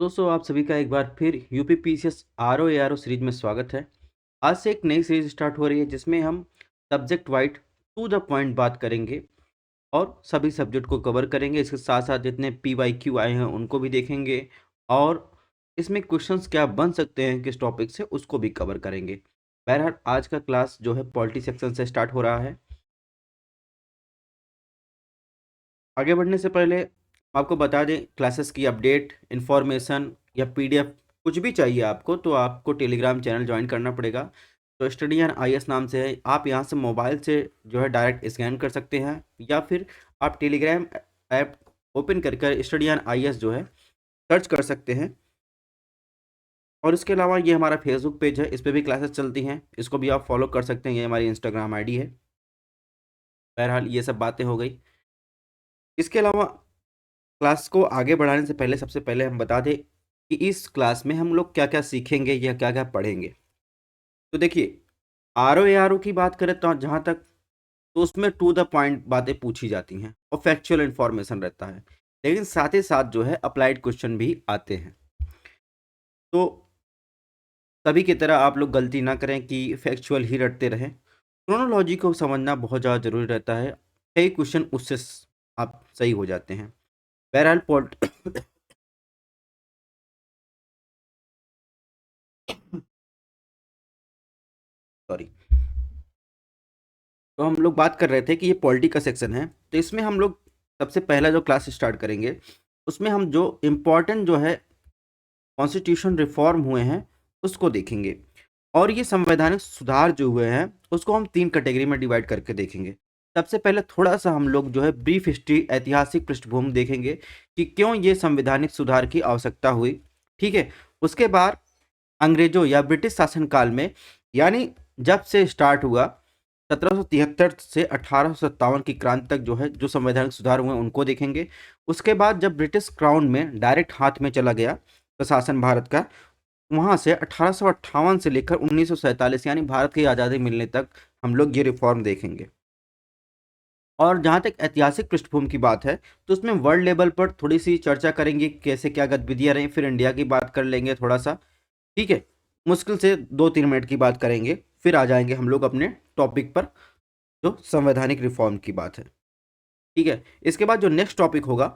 दोस्तों आप सभी का एक बार फिर यूपीपीसीएस आरओ एआरओ सीरीज में स्वागत है। आज से एक नई सीरीज स्टार्ट हो रही है जिसमें हम subject wise to the point बात करेंगे और सभी सब्जेक्ट को कवर करेंगे। इसके साथ साथ जितने पीवाईक्यू आए हैं उनको भी देखेंगे और इसमें क्वेश्चंस क्या बन सकते हैं किस टॉपिक से उसको भी कवर करेंगे। बहरहाल आज का क्लास जो है पॉलिटी सेक्शन से स्टार्ट हो रहा है। आगे बढ़ने से पहले आपको बता दें, क्लासेस की अपडेट इन्फॉर्मेशन या पीडीएफ कुछ भी चाहिए आपको तो आपको टेलीग्राम चैनल ज्वाइन करना पड़ेगा। तो स्टडी एंड आईएएस नाम से है, आप यहाँ से मोबाइल से जो है डायरेक्ट स्कैन कर सकते हैं या फिर आप टेलीग्राम ऐप ओपन कर स्टडी एंड आईएएस जो है सर्च कर सकते हैं। और इसके अलावा ये हमारा फेसबुक पेज है, इस पर भी क्लासेस चलती हैं, इसको भी आप फॉलो कर सकते हैं। ये हमारी इंस्टाग्राम आईडी है। बहरहाल ये सब बातें हो गई। इसके अलावा क्लास को आगे बढ़ाने से पहले सबसे पहले हम बता दें कि इस क्लास में हम लोग क्या क्या सीखेंगे या क्या क्या पढ़ेंगे। तो देखिए, R O A R O की बात करें तो जहाँ तक तो उसमें टू द पॉइंट बातें पूछी जाती हैं और फैक्चुअल इन्फॉर्मेशन रहता है, लेकिन साथ ही साथ जो है अप्लाइड क्वेश्चन भी आते हैं। तो तभी की तरह आप लोग गलती ना करें कि फैक्चुअल ही रटते रहें। क्रोनोलॉजी को समझना बहुत ज़्यादा जरूरी रहता है, कई क्वेश्चन उससे आप सही हो जाते हैं। बहरहाल सॉरी। तो हम लोग बात कर रहे थे कि ये पॉलिटी का सेक्शन है, तो इसमें हम लोग सबसे पहला जो क्लास स्टार्ट करेंगे उसमें हम जो इम्पोर्टेंट जो है कॉन्स्टिट्यूशन रिफॉर्म हुए हैं उसको देखेंगे। और ये संवैधानिक सुधार जो हुए हैं उसको हम 3 कैटेगरी में डिवाइड करके देखेंगे। सबसे पहले थोड़ा सा हम लोग जो है ब्रीफ हिस्ट्री, ऐतिहासिक पृष्ठभूमि देखेंगे कि क्यों ये संवैधानिक सुधार की आवश्यकता हुई। ठीक है। उसके बाद अंग्रेजों या ब्रिटिश शासनकाल में, यानी जब से स्टार्ट हुआ 1773 से 1857 की क्रांति तक जो है जो संवैधानिक सुधार हुए उनको देखेंगे। उसके बाद जब ब्रिटिश क्राउन में डायरेक्ट हाथ में चला गया प्रशासन भारत का, वहां से 1858 से लेकर 1947 यानी भारत की आज़ादी मिलने तक हम लोग ये रिफॉर्म देखेंगे। और जहाँ तक ऐतिहासिक पृष्ठभूमि की बात है तो उसमें वर्ल्ड लेवल पर थोड़ी सी चर्चा करेंगे कैसे क्या गतिविधियां रही, फिर इंडिया की बात कर लेंगे थोड़ा सा। ठीक है। मुश्किल से 2-3 मिनट की बात करेंगे, फिर आ जाएंगे हम लोग अपने टॉपिक पर जो संवैधानिक रिफॉर्म की बात है। ठीक है। इसके बाद जो नेक्स्ट टॉपिक होगा,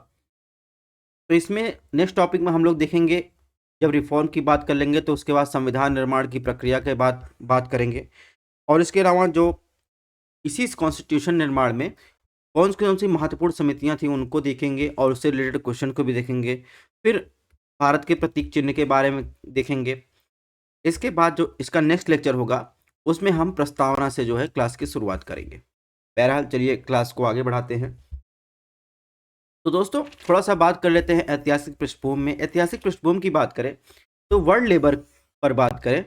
तो इसमें नेक्स्ट टॉपिक में हम लोग देखेंगे, जब रिफॉर्म की बात कर लेंगे तो उसके बाद संविधान निर्माण की प्रक्रिया के बाद बात करेंगे। और इसके अलावा जो इसी कॉन्स्टिट्यूशन निर्माण में कौन सी महत्वपूर्ण समितियां थी उनको देखेंगे और उससे रिलेटेड क्वेश्चन को भी देखेंगे। फिर भारत के प्रतीक चिन्ह के बारे में देखेंगे। इसके बाद जो इसका नेक्स्ट लेक्चर होगा उसमें हम प्रस्तावना से जो है क्लास की शुरुआत करेंगे। बहरहाल चलिए क्लास को आगे बढ़ाते हैं। तो दोस्तों थोड़ा सा बात कर लेते हैं ऐतिहासिक पृष्ठभूमि में। ऐतिहासिक पृष्ठभूमि की बात करें तो वर्ल्ड लेबर पर बात करें,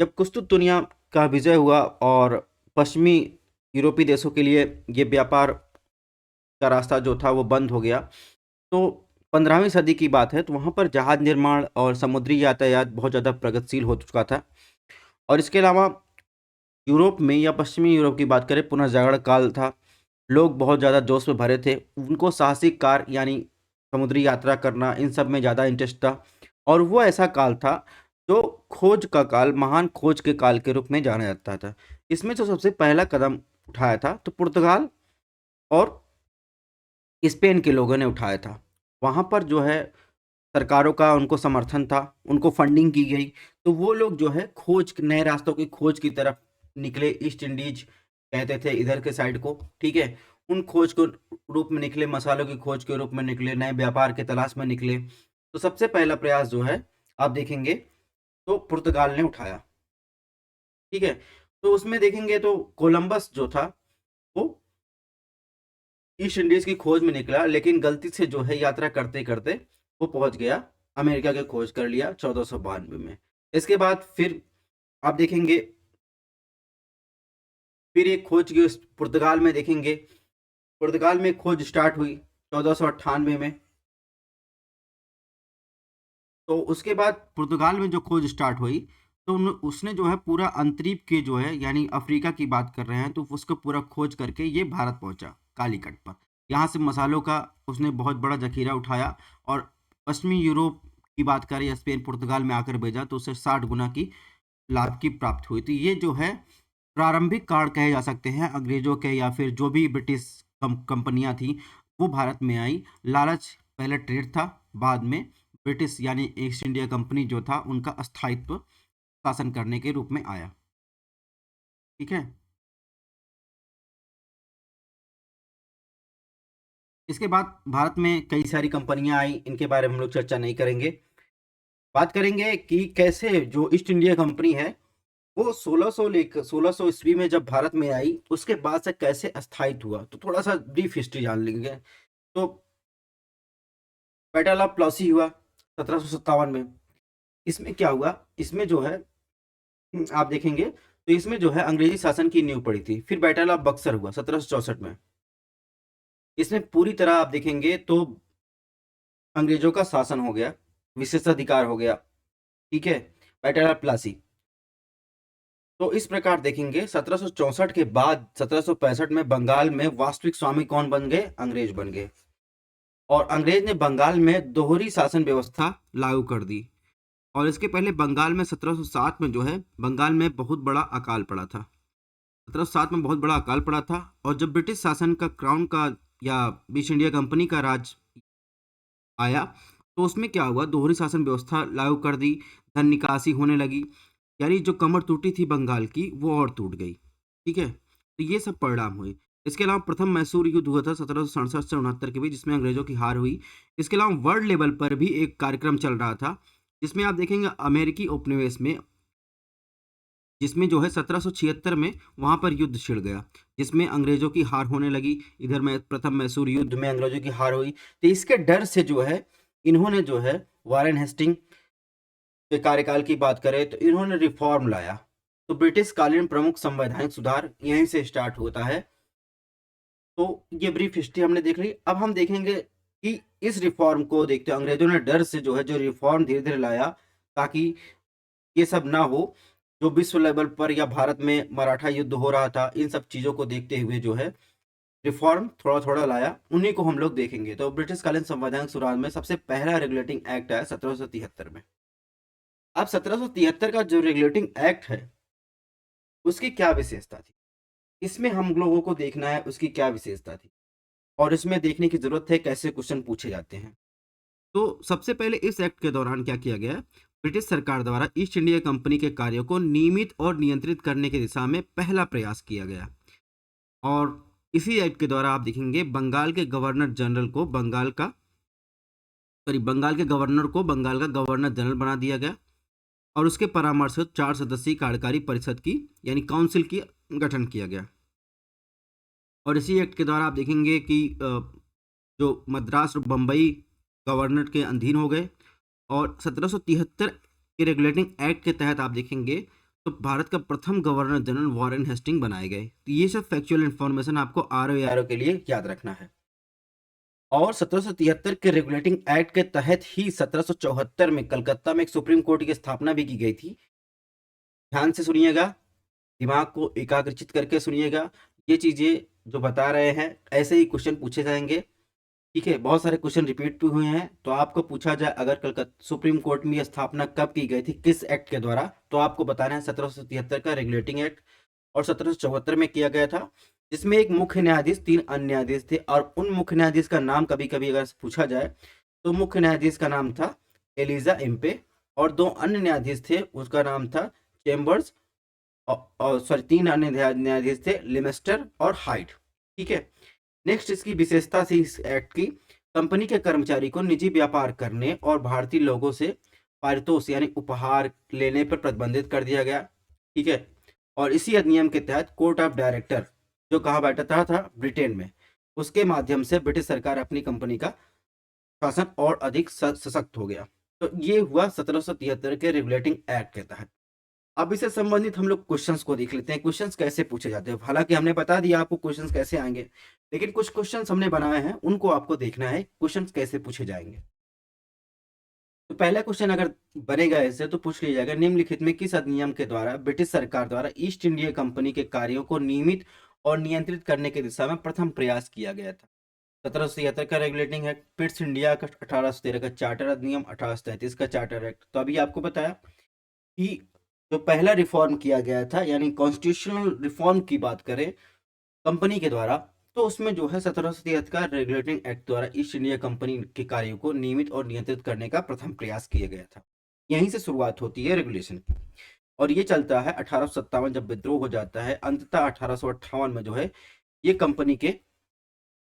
जब कुस्तुतुनिया का विजय हुआ और पश्चिमी यूरोपीय देशों के लिए ये व्यापार का रास्ता जो था वो बंद हो गया, तो 15वीं सदी की बात है, तो वहाँ पर जहाज निर्माण और समुद्री यातायात बहुत ज़्यादा प्रगतिशील हो चुका था। और इसके अलावा यूरोप में या पश्चिमी यूरोप की बात करें, पुनर्जागरण काल था। लोग बहुत ज़्यादा जोश में भरे थे, उनको साहसिक कार्य यानी समुद्री यात्रा करना इन सब में ज़्यादा इंटरेस्ट था। और वो ऐसा काल था जो खोज का काल, महान खोज के काल के रूप में जाना जाता था। इसमें जो सबसे पहला कदम उठाया था तो पुर्तगाल और स्पेन के लोगों ने उठाया था। वहाँ पर जो है सरकारों का उनको समर्थन था, उनको फंडिंग की गई, तो वो लोग जो है खोज, नए रास्तों की खोज की तरफ निकले। ईस्ट इंडीज कहते थे इधर के साइड को। ठीक है। उन खोज को रूप में निकले, मसालों की खोज के रूप में निकले, नए व्यापार के तलाश में निकले। तो सबसे पहला प्रयास जो है आप देखेंगे तो पुर्तगाल ने उठाया। ठीक है। तो उसमें देखेंगे तो कोलंबस जो था वो ईस्ट इंडीज की खोज में निकला, लेकिन गलती से जो है यात्रा करते करते वो पहुंच गया अमेरिका की खोज कर लिया 1492 में। इसके बाद फिर आप देखेंगे फिर एक खोज की पुर्तगाल में देखेंगे, पुर्तगाल में खोज स्टार्ट हुई 1498 में। तो उसके बाद पुर्तगाल में जो खोज स्टार्ट हुई तो उसने जो है पूरा अंतरीप के जो है यानी अफ्रीका की बात कर रहे हैं, तो उसको पूरा खोज करके ये भारत पहुंचा कालीकट पर। यहाँ से मसालों का उसने बहुत बड़ा जखीरा उठाया और पश्चिमी यूरोप की बात करें या स्पेन पुर्तगाल में आकर भेजा तो उससे 60 गुना की लाभ की प्राप्त हुई। तो ये जो है प्रारंभिक काल कहे जा सकते हैं अंग्रेजों के, या फिर जो भी ब्रिटिश कंपनियां थी वो भारत में आई। लालच पहले ट्रेड था, बाद में ब्रिटिश यानी ईस्ट इंडिया कंपनी जो था उनका अस्थायित्व शासन करने के रूप में आया। ठीक है। इसके बाद भारत में कई सारी कंपनियां आई, इनके बारे में हम लोग चर्चा नहीं करेंगे। बात करेंगे कि कैसे जो ईस्ट इंडिया कंपनी है वो 1600 ईस्वी में जब भारत में आई उसके बाद से कैसे स्थायित्व हुआ, तो थोड़ा सा ब्रीफ हिस्ट्री जान लेंगे। तो बैटल ऑफ प्लौसी हुआ 1757 में। इसमें क्या हुआ, इसमें जो है आप देखेंगे तो इसमें जो है अंग्रेजी शासन की नींव पड़ी थी। फिर बैटल ऑफ बक्सर हुआ 1764 में। इसमें पूरी तरह आप देखेंगे तो अंग्रेजों का शासन हो गया, विशेषाधिकार हो गया। ठीक है। Battle of Plassey. तो इस प्रकार देखेंगे 1764 के बाद 1765 में बंगाल में वास्तविक स्वामी कौन बन गए, अंग्रेज बन गए। और अंग्रेज ने बंगाल में दोहरी शासन व्यवस्था लागू कर दी। और इसके पहले बंगाल में 1707 में जो है बंगाल में बहुत बड़ा अकाल पड़ा था। 1707 में बहुत बड़ा अकाल पड़ा था। और जब ब्रिटिश शासन का क्राउन का या ईस्ट इंडिया कंपनी का राज आया तो उसमें क्या हुआ, दोहरी शासन व्यवस्था लागू कर दी, धन निकासी होने लगी, यानी जो कमर टूटी थी बंगाल की वो और टूट गई। ठीक है। तो ये सब परिणाम हुए। इसके अलावा प्रथम मैसूर युद्ध हुआ था 1767 से 69 के बीच, जिसमें अंग्रेजों की हार हुई। इसके अलावा वर्ल्ड लेवल पर भी एक कार्यक्रम चल रहा था जिसमें आप देखेंगे अमेरिकी उपनिवेश में, जिसमें जो है 1776 में वहां पर युद्ध छिड़ गया, जिसमें अंग्रेजों की हार होने लगी। इधर में प्रथम मैसूर युद्ध में अंग्रेजों की हार हुई। तो इसके डर से जो है इन्होंने जो है वारेन हेस्टिंग के कार्यकाल की बात करें तो इन्होंने रिफॉर्म लाया। तो ब्रिटिश कालीन प्रमुख संवैधानिक सुधार यहीं से स्टार्ट होता है। तो ये ब्रीफ हिस्ट्री हमने देख ली। अब हम देखेंगे कि इस रिफॉर्म को देखते हुए अंग्रेजों ने डर से जो है जो रिफॉर्म धीरे धीरे लाया ताकि ये सब ना हो, जो विश्व लेवल पर या भारत में मराठा युद्ध हो रहा था, इन सब चीजों को देखते हुए जो है रिफॉर्म थोड़ा थोड़ा लाया, उन्हीं को हम लोग देखेंगे। तो ब्रिटिश कालीन संवैधानिक सुधार में सबसे पहला रेगुलेटिंग एक्ट आया 1773 में। अब 1773 का जो रेगुलेटिंग एक्ट है उसकी क्या विशेषता थी, इसमें हम लोगों को देखना है उसकी क्या विशेषता थी और इसमें देखने की जरूरत है कैसे क्वेश्चन पूछे जाते हैं। तो सबसे पहले इस एक्ट के दौरान क्या किया गया, ब्रिटिश सरकार द्वारा ईस्ट इंडिया कंपनी के कार्यों को नियमित और नियंत्रित करने की दिशा में पहला प्रयास किया गया। और इसी एक्ट के द्वारा आप देखेंगे बंगाल के गवर्नर जनरल को बंगाल का गवर्नर जनरल बना दिया गया। और उसके परामर्श 4 सदस्यीय कार्यकारी परिषद की यानी काउंसिल की गठन किया गया। और इसी एक्ट के द्वारा आप देखेंगे कि जो मद्रास और बम्बई गवर्नर के अधीन हो गए। और 1773 के रेगुलेटिंग एक्ट के तहत आप देखेंगे तो भारत का प्रथम गवर्नर जनरल वॉरेन हेस्टिंग बनाए गए। तो ये सब फैक्चुअल इन्फॉर्मेशन आपको आरओ के लिए याद रखना है। और 1773 के रेगुलेटिंग एक्ट के तहत ही 1774 में कलकत्ता में एक सुप्रीम कोर्ट की स्थापना भी की गई थी। ध्यान से सुनिएगा, दिमाग को एकाग्रचित करके सुनिएगा। ये चीजें जो बता रहे हैं ऐसे ही क्वेश्चन पूछे जाएंगे। ठीक है। बहुत सारे क्वेश्चन रिपीट भी हुए हैं। तो आपको पूछा जाए अगर कलकत्ता सुप्रीम कोर्ट में स्थापना कब की गई थी, किस एक्ट के द्वारा, तो आपको बताना है 1773 का रेगुलेटिंग एक्ट। और 1774 में किया गया था, जिसमें एक मुख्य न्यायाधीश 3 अन्य न्यायाधीश थे। और उन मुख्य न्यायाधीश का नाम कभी कभी अगर पूछा जाए तो मुख्य न्यायाधीश का नाम था एलिजा इम्पे और 2 अन्य न्यायाधीश थे, उसका नाम था चेम्बर्स। और सॉरी 3 अन्य न्यायाधीश थे, लिमेस्टर और हाइड। ठीक है। नेक्स्ट इसकी विशेषता थी इस एक्ट की, कंपनी के कर्मचारी को निजी व्यापार करने और भारतीय लोगों से पारितोष यानी उपहार लेने पर प्रतिबंधित कर दिया गया। ठीक है। और इसी अधिनियम के तहत कोर्ट ऑफ डायरेक्टर जो कहाँ बैठता था, ब्रिटेन में, उसके माध्यम से ब्रिटिश सरकार अपनी कंपनी का शासन और अधिक सशक्त हो गया। तो ये हुआ 1773 के रेगुलेटिंग एक्ट के तहत। अब इससे संबंधित हम लोग क्वेश्चंस को देख लेते हैं, क्वेश्चंस कैसे पूछे जाते हैं। हालांकि हमने बता दिया आपको क्वेश्चंस कैसे आएंगे, लेकिन कुछ क्वेश्चंस हमने बनाए हैं उनको आपको देखना है क्वेश्चंस कैसे पूछे जाएंगे। तो पहला क्वेश्चन अगर बनेगा ऐसे तो पूछ लिया जाएगा, निम्नलिखित में किस अधिनियम के द्वारा ब्रिटिश सरकार द्वारा ईस्ट इंडिया कंपनी के कार्यों को नियमित और नियंत्रित करने की दिशा में प्रथम प्रयास किया गया था। 1773 का रेगुलेटिंग एक्ट, पिट्स इंडिया का 1813 का चार्टर अधिनियम, 1833 का चार्टर एक्ट। तो अभी आपको बताया कि जो पहला रिफॉर्म किया गया था, यानी कॉन्स्टिट्यूशनल रिफॉर्म की बात करें कंपनी के द्वारा, तो उसमें जो है 1773 का रेगुलेटिंग एक्ट द्वारा ईस्ट इंडिया कंपनी के कार्यों को नियमित और नियंत्रित करने का प्रथम प्रयास किया गया था। यहीं से शुरुआत होती है रेगुलेशन की, और ये चलता है 1857 जब विद्रोह हो जाता है, अंततः 1858 में जो है ये कंपनी के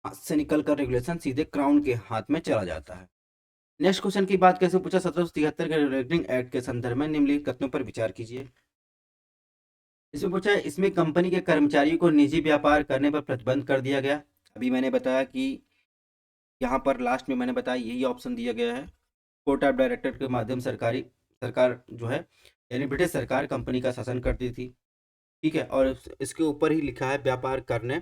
हाथ से निकलकर रेगुलेशन सीधे क्राउन के हाथ में चला जाता है। नेक्स्ट क्वेश्चन की बात कैसे पूछा, 1773 के रेगुलेटिंग एक्ट के संदर्भ में निम्नलिखित कथनों पर विचार कीजिए। इसमें पूछा है, इसमें कंपनी के कर्मचारियों को निजी व्यापार करने पर प्रतिबंध कर दिया गया। अभी मैंने बताया कि यहाँ पर लास्ट में मैंने बताया यही ऑप्शन दिया गया है। कोर्ट ऑफ डायरेक्टर के माध्यम सरकार जो है, यानी ब्रिटिश सरकार कंपनी का शासन करती थी। ठीक है, और इसके ऊपर ही लिखा है व्यापार करने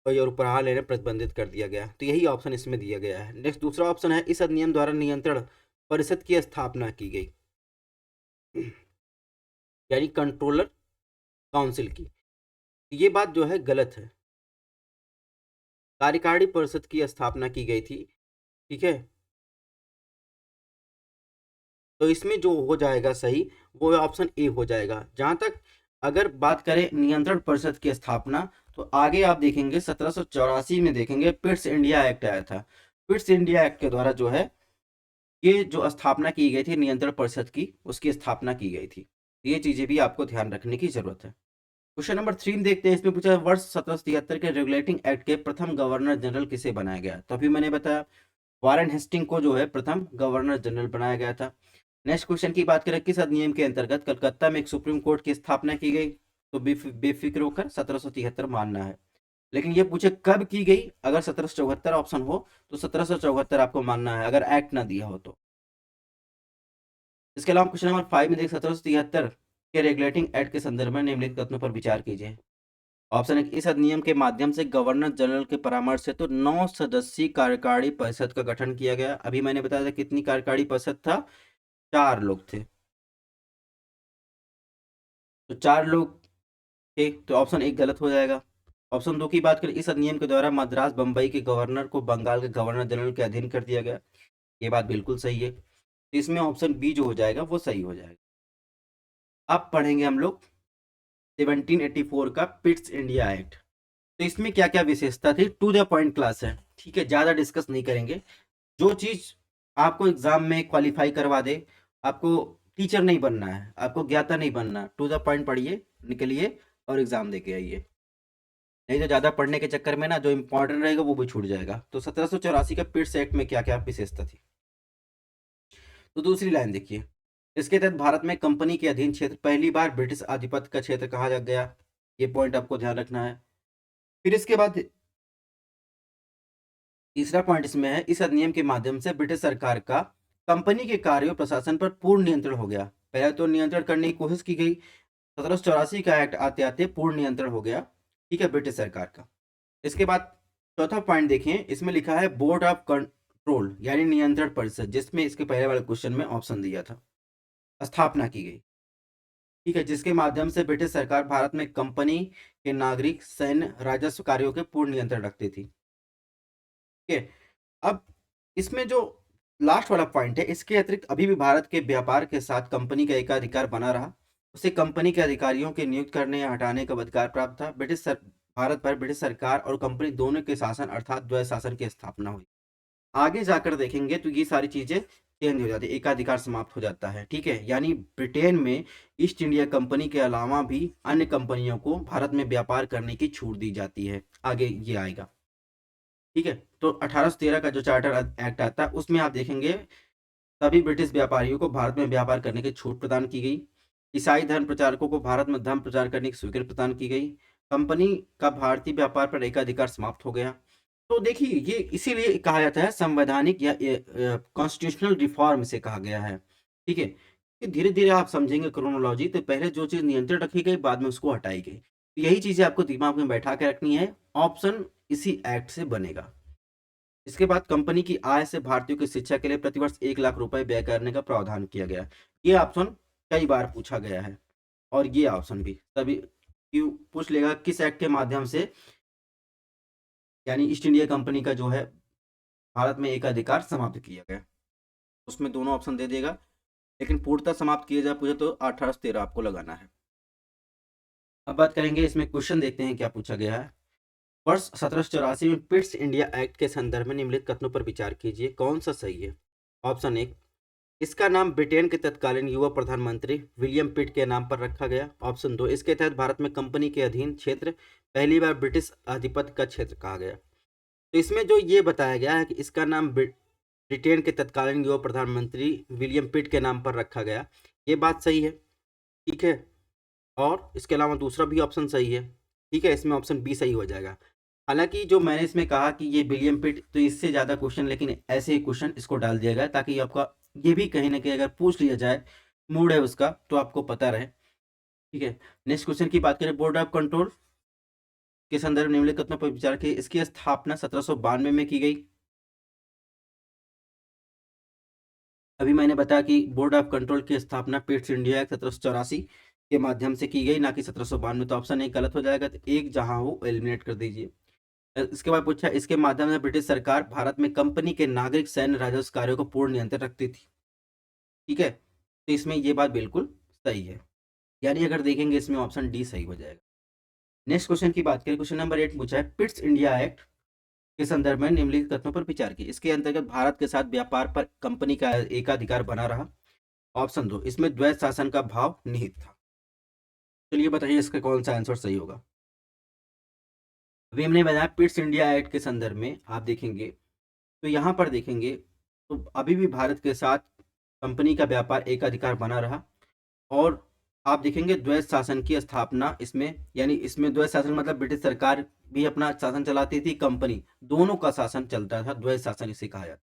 और उपहार लेने प्रतिबंधित कर दिया गया। तो यही ऑप्शन इसमें दिया गया है। नेक्स्ट दूसरा ऑप्शन है, इस अधिनियम द्वारा नियंत्रण परिषद की स्थापना की गई, यानी कंट्रोलर काउंसिल की। ये बात जो है गलत है, कार्यकारिणी परिषद की स्थापना की गई थी। ठीक है, तो इसमें जो हो जाएगा सही वो ऑप्शन ए हो जाएगा। जहां तक अगर बात करें नियंत्रण परिषद की स्थापना, तो आगे आप देखेंगे 1784 में देखेंगे पिट्स इंडिया एक्ट आया था। पिट्स इंडिया एक्ट के द्वारा जो है ये जो स्थापना की गई थी नियंत्रण परिषद की, उसकी स्थापना की गई थी। ये चीजें भी आपको ध्यान रखने की जरूरत है। क्वेश्चन नंबर 3 में देखते हैं। इसमें पूछा है, वर्ष 1773 के रेगुलेटिंग एक्ट के प्रथम गवर्नर जनरल किसे बनाया गया। तो अभी मैंने बताया वारेन हेस्टिंग को जो है प्रथम गवर्नर जनरल बनाया गया था। नेक्स्ट क्वेश्चन की बात करें, किस अधिनियम के अंतर्गत कलकत्ता में एक सुप्रीम कोर्ट की स्थापना की गई। तो बेफिक्र होकर 1773 मानना है। लेकिन ये पूछे कब की गई, अगर 1774 ऑप्शन हो तो 1774 आपको मानना है, अगर एक्ट ना दिया हो तो। इसके अलावा क्वेश्चन नंबर 5 में देख 1773 के रेगुलेटिंग एक्ट के संदर्भ में निम्नलिखित कथनों पर विचार कीजिए। ऑप्शन है, इस अधिनियम के माध्यम से गवर्नर जनरल के परामर्श से तो 9 सदस्यीय कार्यकारिणी परिषद का गठन किया गया। अभी मैंने बताया था कितनी कार्यकारिणी परिषद था, 4 लोग थे। तो 4 लोग थे, तो ऑप्शन 1 गलत हो जाएगा। ऑप्शन 2 की बात करें, इस अधिनियम के द्वारा मद्रास बंबई के गवर्नर को बंगाल के गवर्नर जनरल के अधीन कर दिया गया। ये बात बिल्कुल सही है, तो इसमें ऑप्शन बी जो हो जाएगा वो सही हो जाएगा। अब पढ़ेंगे हम लोग 1784 का पिट्स इंडिया एक्ट। तो इसमें क्या क्या विशेषता थी, टू द पॉइंट क्लास है। ठीक है, ज्यादा डिस्कस नहीं करेंगे। जो चीज आपको एग्जाम में क्वालिफाई करवा दे, आपको टीचर नहीं बनना है, आपको ज्ञाता नहीं बनना, टू द पॉइंट पढ़िए, निकलिए और एग्जाम देके आइए। नहीं तो ज्यादा पढ़ने के चक्कर में ना जो इंपॉर्टेंट रहेगा वो भी छूट जाएगा। तो 1784 का पिट्स एक्ट में क्या क्या विशेषता थी। तो दूसरी लाइन देखिए, इसके तहत भारत में कंपनी के अधीन क्षेत्र पहली बार ब्रिटिश आधिपत्य का क्षेत्र कहा जा गया। ये पॉइंट आपको ध्यान रखना है। फिर इसके बाद तीसरा पॉइंट इसमें है, इस अधिनियम के माध्यम से ब्रिटिश सरकार का कंपनी के कार्यों प्रशासन पर पूर्ण नियंत्रण हो गया। पहले तो नियंत्रण करने की कोशिश की गई, 1784 का एक्ट आते आते पूर्ण नियंत्रण हो गया। ठीक है, ब्रिटिश सरकार का। इसके बाद चौथा पॉइंट देखें, इसमें लिखा है बोर्ड ऑफ कंट्रोल, यानी नियंत्रण परिषद, जिसमें इसके पहले वाले क्वेश्चन में ऑप्शन दिया था, स्थापना की गई। ठीक है, जिसके माध्यम से ब्रिटिश सरकार भारत में कंपनी के नागरिक सैन्य राजस्व कार्यों के पूर्ण नियंत्रण रखती थी। ठीक है, अब इसमें जो लास्ट वाला पॉइंट है, इसके अतिरिक्त अभी भी भारत के व्यापार के साथ कंपनी का एकाधिकार बना रहा। उसे कंपनी के अधिकारियों के नियुक्त करने या हटाने का अधिकार प्राप्त था। भारत पर ब्रिटिश सरकार और कंपनी दोनों के शासन अर्थात द्वैध शासन की स्थापना हुई। आगे जाकर देखेंगे तो ये सारी चीजें चेंज हो जाती है, एकाधिकार समाप्त हो जाता है। ठीक है, यानी ब्रिटेन में ईस्ट इंडिया कंपनी के अलावा भी अन्य कंपनियों को भारत में व्यापार करने की छूट दी जाती है। आगे ये आएगा। ठीक है, तो 1813 का जो चार्टर एक्ट आता है उसमें आप देखेंगे सभी ब्रिटिश व्यापारियों को भारत में व्यापार करने की छूट प्रदान की गई। ईसाई धर्म प्रचारकों को भारत में धर्म प्रचार करने की स्वीकृति प्रदान की गई। कंपनी का भारतीय व्यापार पर एकाधिकार समाप्त हो गया। तो देखिए, ये इसीलिए कहा जाता है संवैधानिक या कॉन्स्टिट्यूशनल रिफॉर्म से कहा गया है। ठीक है, कि धीरे धीरे आप समझेंगे क्रोनोलॉजी, तो पहले जो चीज नियंत्रण रखी गई बाद में उसको हटाई गई। तो यही चीजें आपको दिमाग में बैठा के रखनी है, ऑप्शन इसी एक्ट से बनेगा। इसके बाद कंपनी की आय से भारतीयों की शिक्षा के लिए प्रतिवर्ष 1 लाख रुपए व्यय करने का प्रावधान किया गया। ये ऑप्शन कई बार पूछा गया है, और ये ऑप्शन भी सभी क्यों पूछ लेगा, किस एक्ट के माध्यम से यानी ईस्ट इंडिया कंपनी का जो है भारत में एकाधिकार समाप्त किया गया। उसमें दोनों ऑप्शन दे देगा, लेकिन पूर्णतः समाप्त किया जाए पूछे तो 1813 आपको लगाना है। अब बात करेंगे, इसमें क्वेश्चन देखते हैं क्या पूछा गया है। वर्ष 1784 में पिट्स इंडिया एक्ट के संदर्भ में निम्नलिखित कथनों पर विचार कीजिए, कौन सा सही है। ऑप्शन एक, इसका नाम ब्रिटेन के तत्कालीन युवा प्रधानमंत्री विलियम पिट के नाम पर रखा गया। ऑप्शन दो, इसके तहत भारत में कंपनी के अधीन क्षेत्र पहली बार ब्रिटिश आधिपत्य का क्षेत्र कहा गया। तो इसमें जो ये बताया गया है कि इसका नाम ब्रिटेन के तत्कालीन युवा प्रधानमंत्री विलियम पिट के नाम पर रखा गया, ये बात सही है, ठीक है। और इसके अलावा दूसरा भी ऑप्शन सही है, ठीक है, इसमें ऑप्शन बी सही हो जाएगा। हालांकि जो मैंने इसमें कहा कि ये विलियम पिट, तो इससे ज़्यादा क्वेश्चन, लेकिन ऐसे ही क्वेश्चन इसको डाल दिया गया ताकि आपका ये भी कहीं ना कहीं अगर पूछ लिया जाए, मूड है उसका, तो आपको पता रहे, ठीक है। नेक्स्ट क्वेश्चन की बात करें, बोर्ड ऑफ कंट्रोल के संदर्भ में निम्नलिखित कथनों पर विचार किए, इसकी स्थापना 1792 में की गई। अभी मैंने बताया कि बोर्ड ऑफ कंट्रोल की स्थापना पिट्स इंडिया एक्ट 1784 के माध्यम से की गई, ना कि 1792। तो ऑप्शन एक गलत हो जाएगा, तो एक जहां हो एलिमिनेट कर दीजिए। इसके बाद पूछा, इसके माध्यम से ब्रिटिश सरकार भारत में कंपनी के नागरिक सैन्य राजस्व कार्यों को पूर्ण नियंत्रण रखती थी, ठीक है। तो इसमें ये बात बिल्कुल सही है, यानी अगर देखेंगे इसमें ऑप्शन डी सही हो जाएगा। नेक्स्ट क्वेश्चन की बात करें, क्वेश्चन नंबर 8 पूछा है, पिट्स इंडिया एक्ट के संदर्भ में निम्नलिखित कथनों पर विचार की, इसके अंतर्गत भारत के साथ व्यापार पर कंपनी का एकाधिकार बना रहा। ऑप्शन दो, इसमें द्वैत शासन का भाव निहित था। चलिए बताइए इसका कौन सा आंसर सही होगा। अभी हमने बताया पिट्स इंडिया एक्ट के संदर्भ में आप देखेंगे, तो यहाँ पर देखेंगे तो अभी भी भारत के साथ कंपनी का व्यापार एकाधिकार बना रहा। और आप देखेंगे द्वैत शासन की स्थापना इसमें, यानी इसमें द्वैत शासन मतलब ब्रिटिश सरकार भी अपना शासन चलाती थी, कंपनी दोनों का शासन चलता था, द्वैत शासन इसे कहा जाता,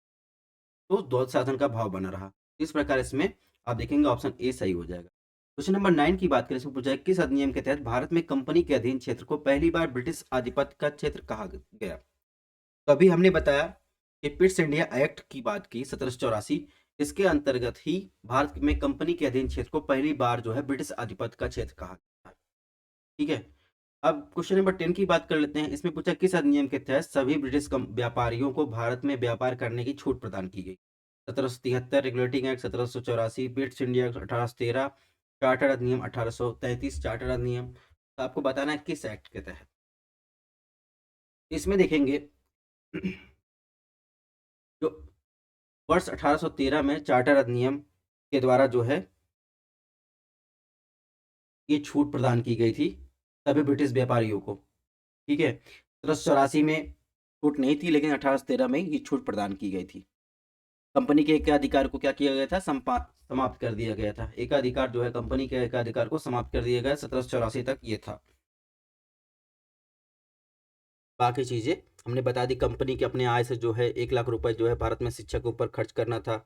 तो द्वैत शासन का भाव बना रहा। इस प्रकार इसमें आप देखेंगे ऑप्शन ए सही हो जाएगा। क्वेश्चन नंबर 9 की बात करें, इसमें पूछा है, किस अधिनियम के तहत भारत में कंपनी के अधीन क्षेत्र को पहली बार ब्रिटिश आधिपत्य का क्षेत्र कहा गया। तो अभी हमने बताया कि पिट्स इंडिया एक्ट की बात की 1784, इसके अंतर्गत ही भारत में कंपनी के अधीन क्षेत्र को पहली बार जो है ब्रिटिश आधिपत्य का क्षेत्र कहा गया, ठीक है। अब क्वेश्चन नंबर 10 की बात कर लेते हैं, इसमें पूछा किस अधिनियम के तहत सभी ब्रिटिश व्यापारियों को भारत में व्यापार करने की छूट प्रदान की गई। 1773 regulating act 1784, Pitt's India 1813, charter अधिनियम 1833, चार्टर अधिनियम। तो आपको बताना है किस एक्ट के तहत। इसमें देखेंगे जो वर्ष 1813 में चार्टर अधिनियम के द्वारा जो है ये छूट प्रदान की गई थी सभी ब्रिटिश व्यापारियों को, ठीक है। 1784 में छूट नहीं थी, लेकिन 1813 में ये छूट प्रदान की गई थी। कंपनी के एकाधिकार को क्या किया गया था, समाप्त कर दिया गया था। एकाधिकार जो है कंपनी के एकाधिकार को समाप्त कर दिया गया, 1784 तक ये था। बाकी चीज़ें हमने बता दी, कंपनी के अपने आय से जो है 1 लाख रुपए जो है भारत में शिक्षा के ऊपर खर्च करना था।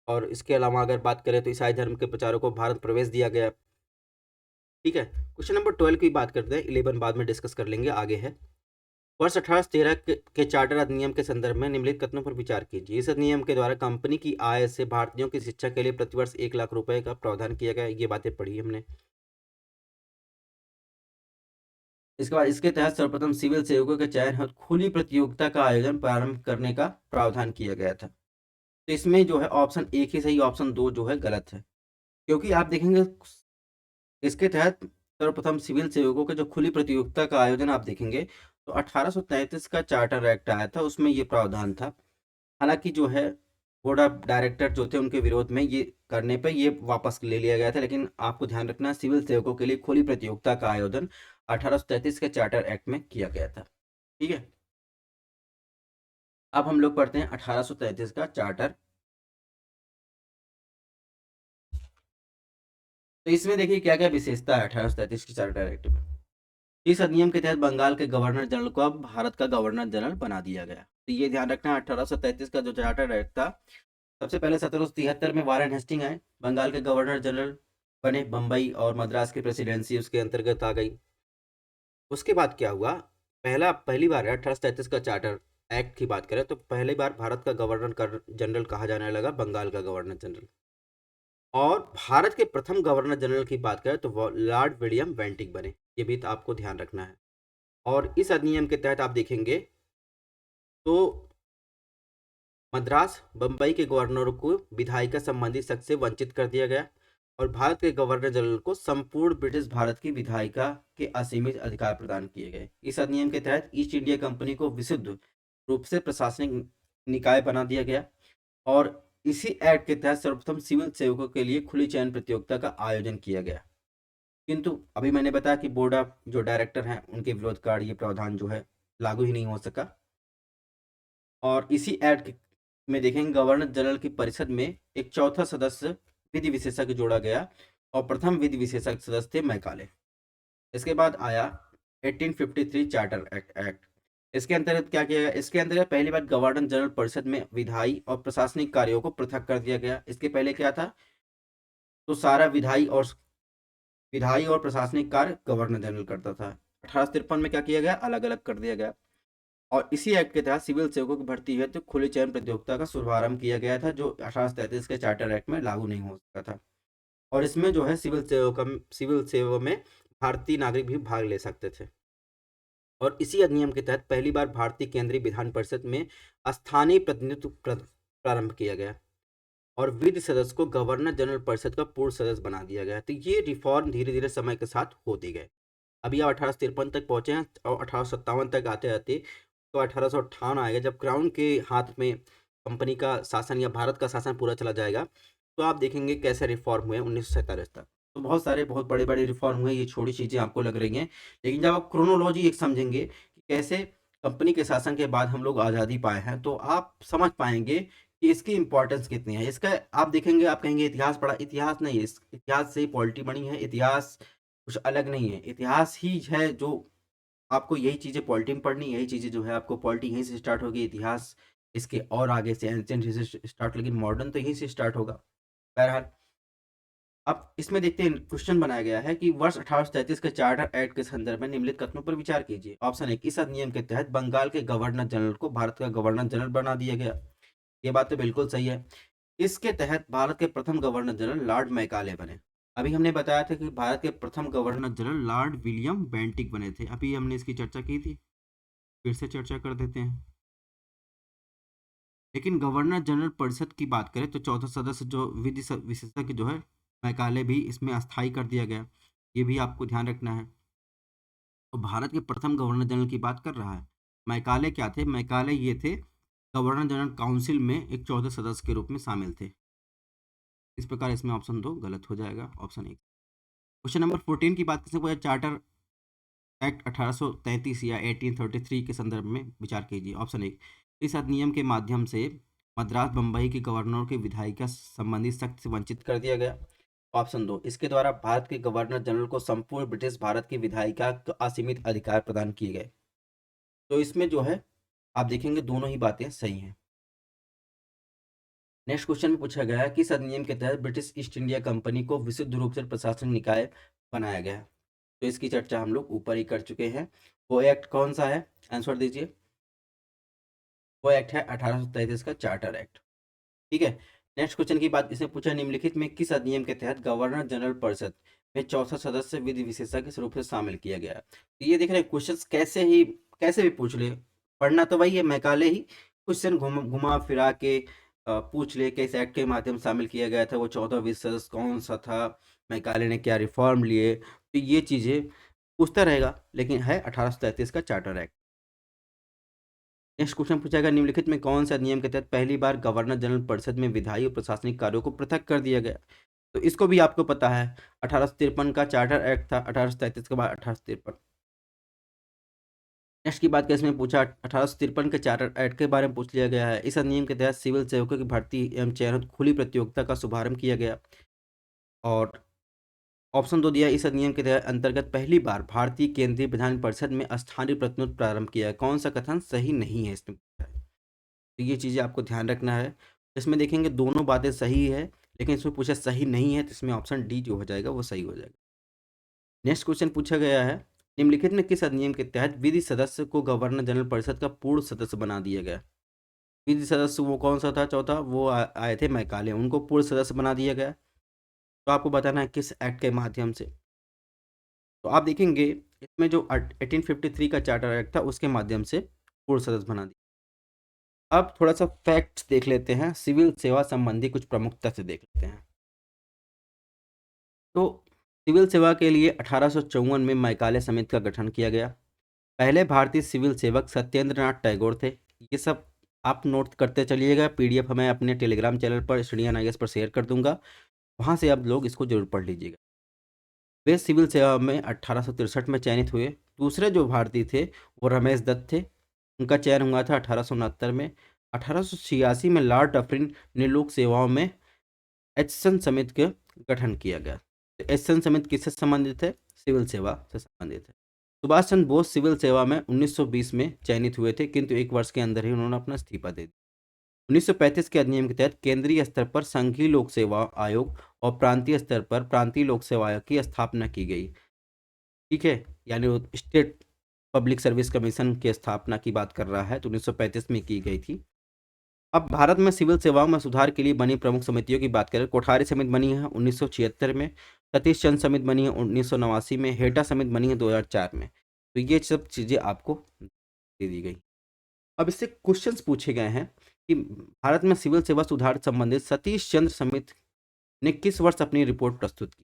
और इसके अलावा अगर बात करें तो ईसाई धर्म के प्रचारकों को भारत प्रवेश दिया गया, ठीक है। क्वेश्चन नंबर 12 की बात करते हैं, 11 बाद में डिस्कस कर लेंगे, आगे है। वर्ष 1813 के चार्टर अधिनियम के संदर्भ में निम्नलिखित कथनों पर विचार कीजिए। इस अधिनियम के द्वारा कंपनी की आय से भारतीयों की शिक्षा के लिए प्रतिवर्ष 1 लाख रुपए का प्रावधान किया गया। ये बातें पढ़ी हमने। इसके बाद इसके तहत सर्वप्रथम सिविल सेवकों के चयन हेतु खुली प्रतियोगिता का आयोजन प्रारंभ करने का प्रावधान किया गया था। तो इसमें जो है ऑप्शन एक ही सही, ऑप्शन दो जो है गलत है, क्योंकि आप देखेंगे इसके तहत सर्वप्रथम सिविल सेवकों के जो खुली प्रतियोगिता का आयोजन आप देखेंगे तो 1833 का चार्टर एक्ट आया था, उसमें ये प्रावधान था। हालांकि जो है बोर्ड ऑफ डायरेक्टर जो थे उनके विरोध में ये करने पे ये वापस ले लिया गया था, लेकिन आपको ध्यान रखना सिविल सेवकों के लिए खुली प्रतियोगिता का आयोजन 1833 के चार्टर एक्ट में किया गया था, ठीक है। अब हम लोग पढ़ते हैं 1833 का चार्टर। तो इसमें देखिए क्या क्या विशेषता है 1833 के चार्टर एक्ट में। इस अधिनियम के तहत बंगाल के गवर्नर जनरल को अब भारत का गवर्नर जनरल बना दिया गया। तो ये ध्यान रखना, 1833 का जो चार्टर एक्ट था, सबसे पहले 1773 में वारेन हेस्टिंग आए, बंगाल के गवर्नर जनरल बने, बम्बई और मद्रास की प्रेसिडेंसी उसके अंतर्गत आ गई। उसके बाद क्या हुआ, पहली बार 1833 का चार्टर एक्ट की बात करें तो पहली बार भारत का गवर्नर जनरल कहा जाने लगा बंगाल का गवर्नर जनरल। और भारत के प्रथम गवर्नर जनरल की बात करें तो वो लॉर्ड विलियम बेंटिक बने, ये भी तो आपको ध्यान रखना है। और इस अधिनियम के तहत आप देखेंगे तो मद्रास बम्बई के गवर्नरों को विधायिका संबंधी शक से वंचित कर दिया गया और भारत के गवर्नर जनरल को संपूर्ण ब्रिटिश भारत की विधायिका के असीमित अधिकार प्रदान किए गए। इस अधिनियम के तहत ईस्ट इंडिया कंपनी को विशुद्ध रूप से प्रशासनिक निकाय बना दिया गया और इसी एक्ट के तहत सर्वप्रथम सिविल सेवकों के लिए खुली चयन प्रतियोगिता का आयोजन किया गया। किंतु अभी मैंने बताया कि बोर्ड ऑफ जो डायरेक्टर हैं उनके विरोध का ये प्रावधान जो है लागू ही नहीं हो सका और इसी एक्ट में देखेंगे गवर्नर जनरल की परिषद में एक चौथा सदस्य विधि विशेषज्ञ जोड़ा गया और प्रथम विधि विशेषज्ञ सदस्य थे मैकाले। इसके बाद आया 1853 चार्टर एक्ट। इसके अंतर्गत क्या किया गया? इसके अंतर्गत पहली बार गवर्नर जनरल परिषद में विधायी और प्रशासनिक कार्यों को पृथक कर दिया गया। इसके पहले क्या था? तो सारा विधायी और प्रशासनिक कार्य गवर्नर जनरल करता था। 1853 में क्या किया गया? अलग अलग कर दिया गया और इसी एक्ट के तहत सिविल सेवकों की भर्ती हेतु तो खुले चयन प्रतियोगिता का शुभारंभ किया गया था जो 1833 के चार्टर एक्ट में लागू नहीं हो सका था और इसमें जो है सिविल सेवा में भारतीय नागरिक भी भाग ले सकते थे और इसी अधिनियम के तहत पहली बार भारतीय केंद्रीय विधान परिषद में स्थानीय प्रतिनिधित्व प्रारंभ किया गया और विधि सदस्य को गवर्नर जनरल परिषद का पूर्ण सदस्य बना दिया गया। तो ये रिफॉर्म धीरे धीरे समय के साथ होते गए। अभी आप 1853 तक पहुंचे हैं और 1857 तक आते आते तो 1858 आएगा जब क्राउन के हाथ में कंपनी का शासन या भारत का शासन पूरा चला जाएगा। तो आप देखेंगे कैसे रिफॉर्म हुए 1947 तक। तो बहुत सारे बहुत बड़े बड़े रिफॉर्म हुए, ये छोटी चीज़ें आपको लग रही हैं लेकिन जब आप क्रोनोलॉजी एक समझेंगे कि कैसे कंपनी के शासन के बाद हम लोग आज़ादी पाए हैं तो आप समझ पाएंगे कि इसकी इंपॉर्टेंस कितनी है। इसका आप देखेंगे, आप कहेंगे इतिहास पढ़ा, इतिहास नहीं है, इस इतिहास से ही पॉलिटी बनी है। इतिहास कुछ अलग नहीं है, इतिहास ही है जो आपको यही चीज़ें पॉलिटी में पढ़नी, यही चीज़ें जो है आपको पॉलिटी यहीं से स्टार्ट होगी। इतिहास इसके और आगे से एंशिएंट से स्टार्ट, लेकिन मॉडर्न तो यहीं से स्टार्ट होगा। बहरहाल अब इसमें देखते हैं, क्वेश्चन बनाया गया है कि वर्ष 1833 के चार्टर एक्ट के संदर्भ में निम्नलिखित कथनों पर विचार कीजिए। ऑप्शन 1, इस अधिनियम के तहत बंगाल के गवर्नर जनरल को भारत का गवर्नर जनरल बना दिया गया। ये बात तो बिल्कुल सही है। इसके तहत भारत के प्रथम गवर्नर जनरल लॉर्ड मैकाले बने। अभी हमने बताया था कि भारत के प्रथम governor general Lord William Bentinck बने थे। अभी हमने इसकी चर्चा की थी, फिर से चर्चा कर देते हैं। लेकिन गवर्नर जनरल परिषद की बात करें तो चौथा सदस्य जो विधि विशेषज्ञ जो है मैकाले भी इसमें अस्थायी कर दिया गया। ये भी आपको ध्यान रखना है। तो भारत के प्रथम गवर्नर जनरल की बात कर रहा है। मैकाले क्या थे? मैकाले ये थे गवर्नर जनरल काउंसिल में एक चौथे सदस्य के रूप में शामिल थे। इस प्रकार इसमें ऑप्शन 2 गलत हो जाएगा, ऑप्शन 1। क्वेश्चन नंबर 14 की बात करते हैं। चार्टर एक्ट 1833 या 1833 के संदर्भ में विचार कीजिए। ऑप्शन 1, इस अधिनियम के माध्यम से मद्रास बम्बई के गवर्नर के विधायिका संबंधी सख्त से वंचित कर दिया गया। ऑप्शन 2, इसके द्वारा भारत के गवर्नर जनरल को संपूर्ण ब्रिटिश भारत की विधायिका का असीमित अधिकार प्रदान किए गए। तो इसमें जो है आप देखेंगे दोनों ही बातें सही हैं। नेक्स्ट क्वेश्चन में पूछा गया है कि इस अधिनियम के तहत ब्रिटिश ईस्ट इंडिया कंपनी को विशुद्ध रूप से प्रशासनिक निकाय बनाया गया। तो इसकी चर्चा हम लोग ऊपर ही कर चुके हैं। वो एक्ट कौन सा है? आंसर दीजिए। वो एक्ट है 1833 का चार्टर एक्ट। ठीक है। नेक्स्ट क्वेश्चन की बात इसने पूछा, निम्नलिखित में किस अधिनियम के तहत गवर्नर जनरल परिषद में चौथा सदस्य विधि विशेषज्ञ के रूप से शामिल किया गया? तो ये देख रहे हैं क्वेश्चन कैसे भी पूछ ले, पढ़ना तो वही है, मैकाले ही क्वेश्चन घुमा फिरा के पूछ ले कि इस एक्ट के माध्यम से शामिल किया गया था, वो चौथा विधि सदस्य कौन सा था, मैकाले ने क्या रिफॉर्म लिए, तो ये चीजें पूछता रहेगा। लेकिन है 1833 का चार्टर एक्ट। नेक्स्ट क्वेश्चन पूछा गया, निम्नलिखित में कौन सा नियम के तहत पहली बार गवर्नर जनरल परिषद में विधायी और प्रशासनिक कार्यों को पृथक कर दिया गया? तो इसको भी आपको पता है, 1853 का चार्टर एक्ट था, 1833 के बाद 1853। नेक्स्ट की बात कैसे में पूछा, 1853 के चार्टर एक्ट के बारे में पूछ लिया गया है। इस अधिनियम के तहत सिविल सेवकों की भर्ती एवं चयन खुली प्रतियोगिता का शुभारंभ किया गया और ऑप्शन 2 दिया, इस अधिनियम के तहत अंतर्गत पहली बार भारतीय केंद्रीय विधान परिषद में स्थानीय प्रतिनिधित्व प्रारंभ किया है। कौन सा कथन सही नहीं है इसमें? तो ये चीज़ें आपको ध्यान रखना है। इसमें देखेंगे दोनों बातें सही है, लेकिन इसमें पूछा सही नहीं है तो इसमें ऑप्शन डी जो हो जाएगा वो सही हो जाएगा। नेक्स्ट क्वेश्चन पूछा गया है, निम्नलिखित में किस अधिनियम के तहत विधि सदस्य को गवर्नर जनरल परिषद का पूर्ण सदस्य बना दिया गया? विधि सदस्य वो कौन सा था? चौथा वो आए थे मैकाले, उनको पूर्ण सदस्य बना दिया गया। तो आपको बताना है किस एक्ट के माध्यम से। तो आप देखेंगे इसमें जो 1853 का चार्टर एक्ट था उसके माध्यम से पूर्ण सदस्य बना दिया। अब थोड़ा सा फैक्ट्स देख लेते हैं, सिविल सेवा संबंधी कुछ प्रमुखता से देख लेते हैं। तो सिविल सेवा के लिए 1854 में मैकाले समिति का गठन किया गया। पहले भारतीय सिविल सेवक सत्येंद्रनाथ टैगोर थे। ये सब आप नोट करते चलिएगा, पीडीएफ मैं अपने टेलीग्राम चैनल पर स्टडी IAS पर शेयर कर दूंगा, वहाँ से आप लोग इसको जरूर पढ़ लीजिएगा। वे सिविल सेवा में 1863 में चयनित हुए। दूसरे जो भारतीय थे वो रमेश दत्त थे, उनका चयन हुआ था 1869 में। 1886 में लॉर्ड डफरिन ने लोक सेवाओं में एचसन समिति का गठन किया गया। तो एचसन समिति किससे संबंधित है? सिविल सेवा से संबंधित है। सुभाष चंद्र बोस सिविल सेवा में 1920 में चयनित हुए थे, किंतु एक वर्ष के अंदर ही उन्होंने अपना इस्तीफा दे दिया। 1935 के अधिनियम के तहत केंद्रीय स्तर पर संघीय लोक सेवा आयोग और प्रांतीय स्तर पर प्रांतीय लोक सेवा आयोग की स्थापना की गई। ठीक है, यानी वो स्टेट पब्लिक सर्विस कमीशन की स्थापना की बात कर रहा है, तो 1935 में की गई थी। अब भारत में सिविल सेवाओं में सुधार के लिए बनी प्रमुख समितियों की बात करें, कोठारी समिति बनी है 1976 में, सतीश चंद्र समिति बनी है 1989 में, हेटा समिति बनी है 2004 में। तो ये सब चीज़ें आपको दे दी गई। अब इससे क्वेश्चंस पूछे गए हैं कि भारत में सिविल सेवा सुधार संबंधित सतीश चंद्र समिति ने किस वर्ष अपनी रिपोर्ट प्रस्तुत की?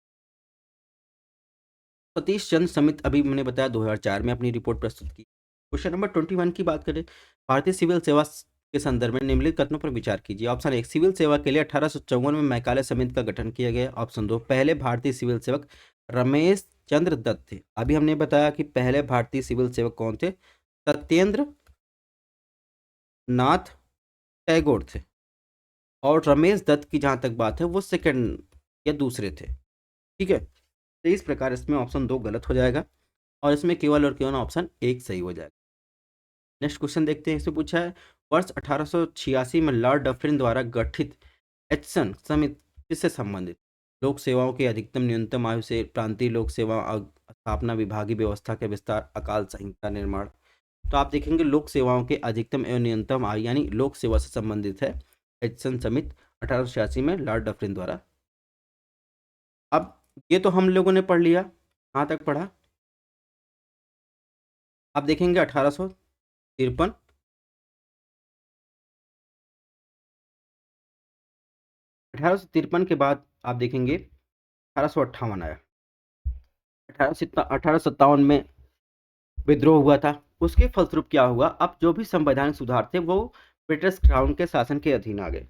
सतीश चंद्र समिति अभी मैंने बताया 2004 में अपनी रिपोर्ट प्रस्तुत की। क्वेश्चन नंबर 21 की बात करें, भारतीय सिविल सेवा के संदर्भ में निम्नलिखित कथनों पर विचार कीजिए। ऑप्शन 1, सिविल सेवा के लिए 1854 में मैकाले समिति का गठन किया गया। ऑप्शन 2, पहले भारतीय सिविल सेवक रमेश चंद्र दत्त थे। अभी हमने बताया कि पहले भारतीय सिविल सेवक कौन थे? सत्येंद्र नाथ टैगोर थे, और रमेश दत्त की जहां तक बात है वो सेकंड या दूसरे थे। ठीक है, तो इस प्रकार इसमें ऑप्शन 2 गलत हो जाएगा और इसमें केवल और केवल ऑप्शन 1 सही हो जाएगा। नेक्स्ट क्वेश्चन देखते हैं, इससे पूछा है वर्ष 1886 में लॉर्ड डफरिन द्वारा गठित एचसन समिति किससे संबंधित? लोक सेवाओं की अधिकतम न्यूनतम आयु से प्रांतीय लोक सेवा स्थापना, विभागीय व्यवस्था के विस्तार, अकाल संहिता निर्माण। तो आप देखेंगे लोक सेवाओं के अधिकतम एवं न्यूनतम आयु यानी लोक सेवा से संबंधित है एचसन समिति 1886 में लॉर्ड डफरिन द्वारा। अब ये तो हम लोगों ने पढ़ लिया, कहाँ तक पढ़ा? आप देखेंगे 1853 के बाद आप देखेंगे 1858 आया। 1857 में विद्रोह हुआ था। उसके फलस्वरूप क्या हुआ, अब जो भी संवैधानिक सुधार थे वो ब्रिटिश क्राउन के शासन के अधीन आ गए।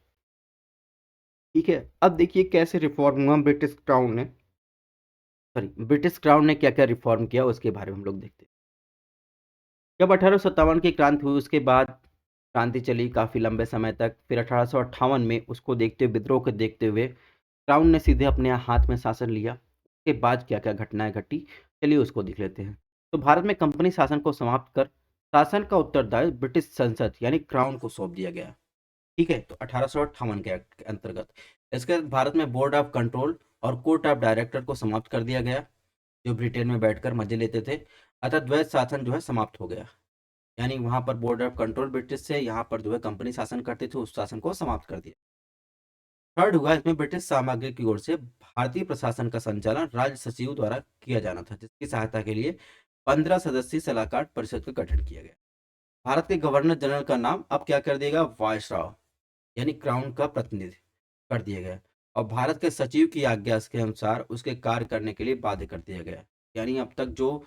ठीक है, अब देखिए कैसे रिफॉर्म हुआ ब्रिटिश क्राउन ने क्या क्या रिफॉर्म किया उसके बारे में हम लोग देखते हैं। जब 1857 की क्रांति हुई उसके बाद क्रांति चली काफ़ी लंबे समय तक, फिर 1858 में उसको देखते हुए, विद्रोह को देखते हुए क्राउन ने सीधे अपने हाथ में शासन लिया। उसके बाद क्या क्या घटनाएं घटी, चलिए उसको देख लेते हैं। तो भारत में कंपनी शासन को समाप्त कर शासन का उत्तरदायित्व ब्रिटिश संसद यानी क्राउन को सौंप दिया गया। ठीक है, तो 1858 के अंतर्गत इसके बाद भारत में बोर्ड ऑफ कंट्रोल और कोर्ट ऑफ डायरेक्टर को समाप्त कर दिया गया, जो ब्रिटेन में बैठकर मजे लेते थे। अतः द्वैत शासन जो है समाप्त हो गया, यानी वहां पर बोर्ड ऑफ कंट्रोल ब्रिटिश से, यहाँ पर जो है कंपनी शासन करते थे, उस शासन को समाप्त कर दिया। थर्ड हुआ, इसमें ब्रिटिश सामग्री की ओर से भारतीय प्रशासन का संचालन राज्य सचिव द्वारा किया जाना था, जिसकी सहायता के लिए 15 सदस्यीय सलाहकार परिषद का गठन किया गया। भारत के गवर्नर जनरल का नाम अब क्या कर दिया, वायसराय यानी क्राउन का प्रतिनिधि कर दिया गया, और भारत के सचिव की आज्ञा के अनुसार उसके कार्य करने के लिए बाध्य कर दिया गया। यानी अब तक जो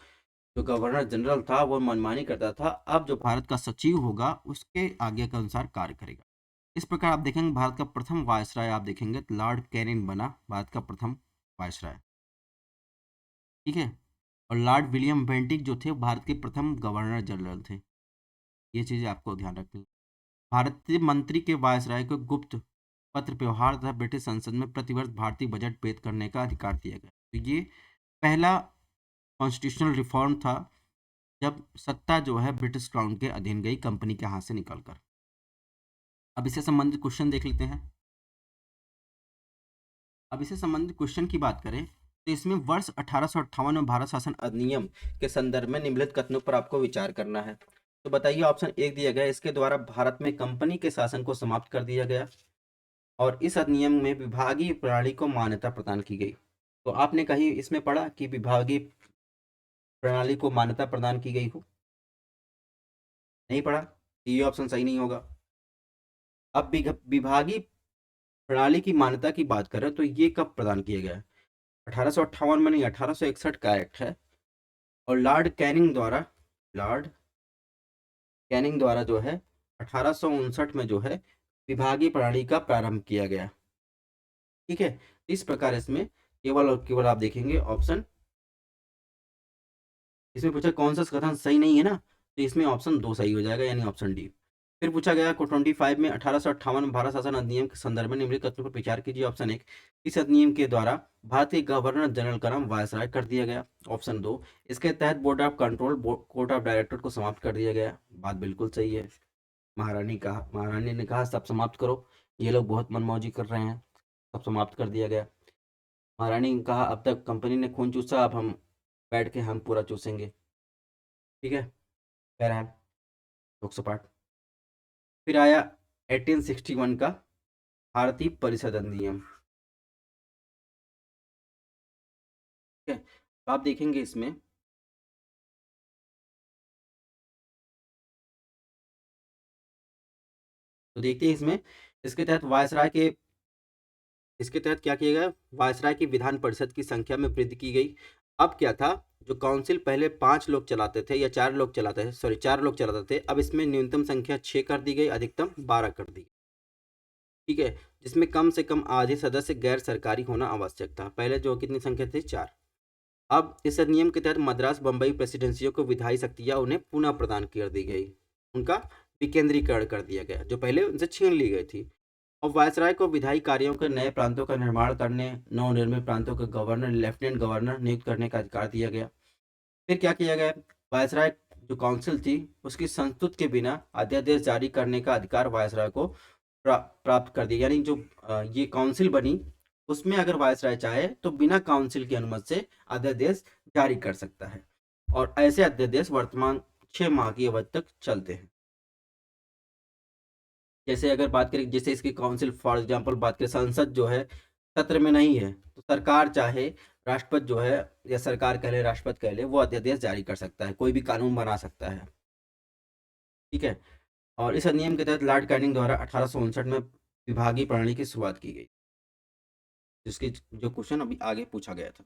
जो गवर्नर जनरल था वो मनमानी करता था, अब जो भारत का सचिव होगा उसके आज्ञा के अनुसार कार्य करेगा। इस प्रकार आप देखेंगे भारत का प्रथम वायसराय आप देखेंगे तो लॉर्ड कैनिंग बना भारत का प्रथम वायसराय। ठीक है, और लॉर्ड विलियम बेंटिक जो थे भारत के प्रथम गवर्नर जनरल थे। ये चीज़ें आपको ध्यान रखनी। भारतीय मंत्री के वायसराय को गुप्त पत्र व्यवहार तथा ब्रिटिश संसद में प्रतिवर्ष भारतीय बजट पेश करने का अधिकार दिया गया। तो ये पहला कॉन्स्टिट्यूशनल रिफॉर्म था जब सत्ता जो है ब्रिटिश क्राउन के अधीन गई कंपनी के हाथ से निकलकर। अब इससे संबंधित क्वेश्चन देख लेते हैं। अब इससे संबंधित क्वेश्चन की बात करें तो इसमें वर्ष 1858 में भारत शासन अधिनियम के संदर्भ में निम्नलिखित कथनों पर आपको विचार करना है। तो बताइए, ऑप्शन 1 दिया गया, इसके द्वारा भारत में कंपनी के शासन को समाप्त कर दिया गया और इस अधिनियम में विभागीय प्रणाली को मान्यता प्रदान की गई। तो आपने कहीं इसमें पढ़ा कि विभागीय प्रणाली को मान्यता प्रदान की गई हो? नहीं पढ़ा, ये ऑप्शन सही नहीं होगा। अब विभागीय प्रणाली की मान्यता की बात करें तो ये कब प्रदान किया गया है? 1858 में नहीं, 1861 का एक्ट है। और लॉर्ड कैनिंग द्वारा जो है 1859 में जो है विभागीय प्रणाली का प्रारंभ किया गया। ठीक है, इस प्रकार इसमें केवल और केवल आप देखेंगे ऑप्शन, इसमें पूछा कौन सा कथन सही नहीं है ना, तो इसमें ऑप्शन 2 सही हो जाएगा, यानी ऑप्शन डी। फिर पूछा गया को 25 में 1858 भारत शासन अधिनियम के संदर्भ में निम्नलिखित तथ्यों पर विचार कीजिए। ऑप्शन 1, इस अधिनियम के द्वारा भारतीय गवर्नर जनरल का नाम वायसराय कर दिया गया। ऑप्शन 2, इसके तहत board of control court of director को समाप्त कर दिया गया। बात बिल्कुल सही है। महारानी ने कहा सब समाप्त करो, ये लोग बहुत मनमौजी कर रहे हैं, सब समाप्त कर दिया गया। महारानी ने कहा अब तक कंपनी ने खून चूसा, अब हम बैठ के हम पूरा चूसेंगे। ठीक है, बहरहाल लोक सपाट। फिर आया 1861 का भारतीय परिषद अधिनियम। ठीक है, तो आप देखेंगे इसमें तो देखते हैं इसमें इसके तहत क्या किया गया, वायसराय की विधान परिषद की संख्या में वृद्धि की गई। अब क्या था, जो काउंसिल पहले 5 लोग चलाते थे या 4 लोग चलाते थे, सॉरी 4 लोग चलाते थे, अब इसमें न्यूनतम संख्या 6 कर दी गई, अधिकतम 12 कर दी। ठीक है, जिसमें कम से कम आधे सदस्य गैर सरकारी होना आवश्यक था। पहले जो कितनी संख्या थी, 4। अब इस अधिनियम के तहत मद्रास बंबई प्रेसिडेंसियों को विधायी शक्तियां उन्हें पुनः प्रदान कर दी गई, उनका विकेंद्रीकरण कर दिया गया, जो पहले उनसे छीन ली गई थी। और वायसराय को विधायी कार्यों के नए प्रांतों का निर्माण करने, नवनिर्मित प्रांतों के गवर्नर, लेफ्टिनेंट गवर्नर नियुक्त करने का अधिकार दिया गया। फिर क्या किया गया, वायसराय जो काउंसिल थी उसकी संस्तुति के बिना अध्यादेश जारी करने का अधिकार वायसराय को प्राप्त कर दिया। यानी जो ये काउंसिल बनी उसमें अगर वायसराय चाहे तो बिना काउंसिल की अनुमति से अध्यादेश जारी कर सकता है, और ऐसे अध्यादेश वर्तमान 6 माह की अवधि तक चलते हैं। जैसे अगर बात करें, जैसे इसकी काउंसिल फॉर एग्जांपल बात करें, संसद जो है सत्र में नहीं है तो सरकार चाहे राष्ट्रपति जो है, या सरकार कह ले राष्ट्रपति कह ले, वो अध्यादेश जारी कर सकता है, कोई भी कानून बना सकता है। ठीक है, और इस अधिनियम के तहत लॉर्ड कैनिंग द्वारा 1859 में विभागीय प्रणाली की शुरुआत की गई, जिसकी जो क्वेश्चन अभी आगे पूछा गया था।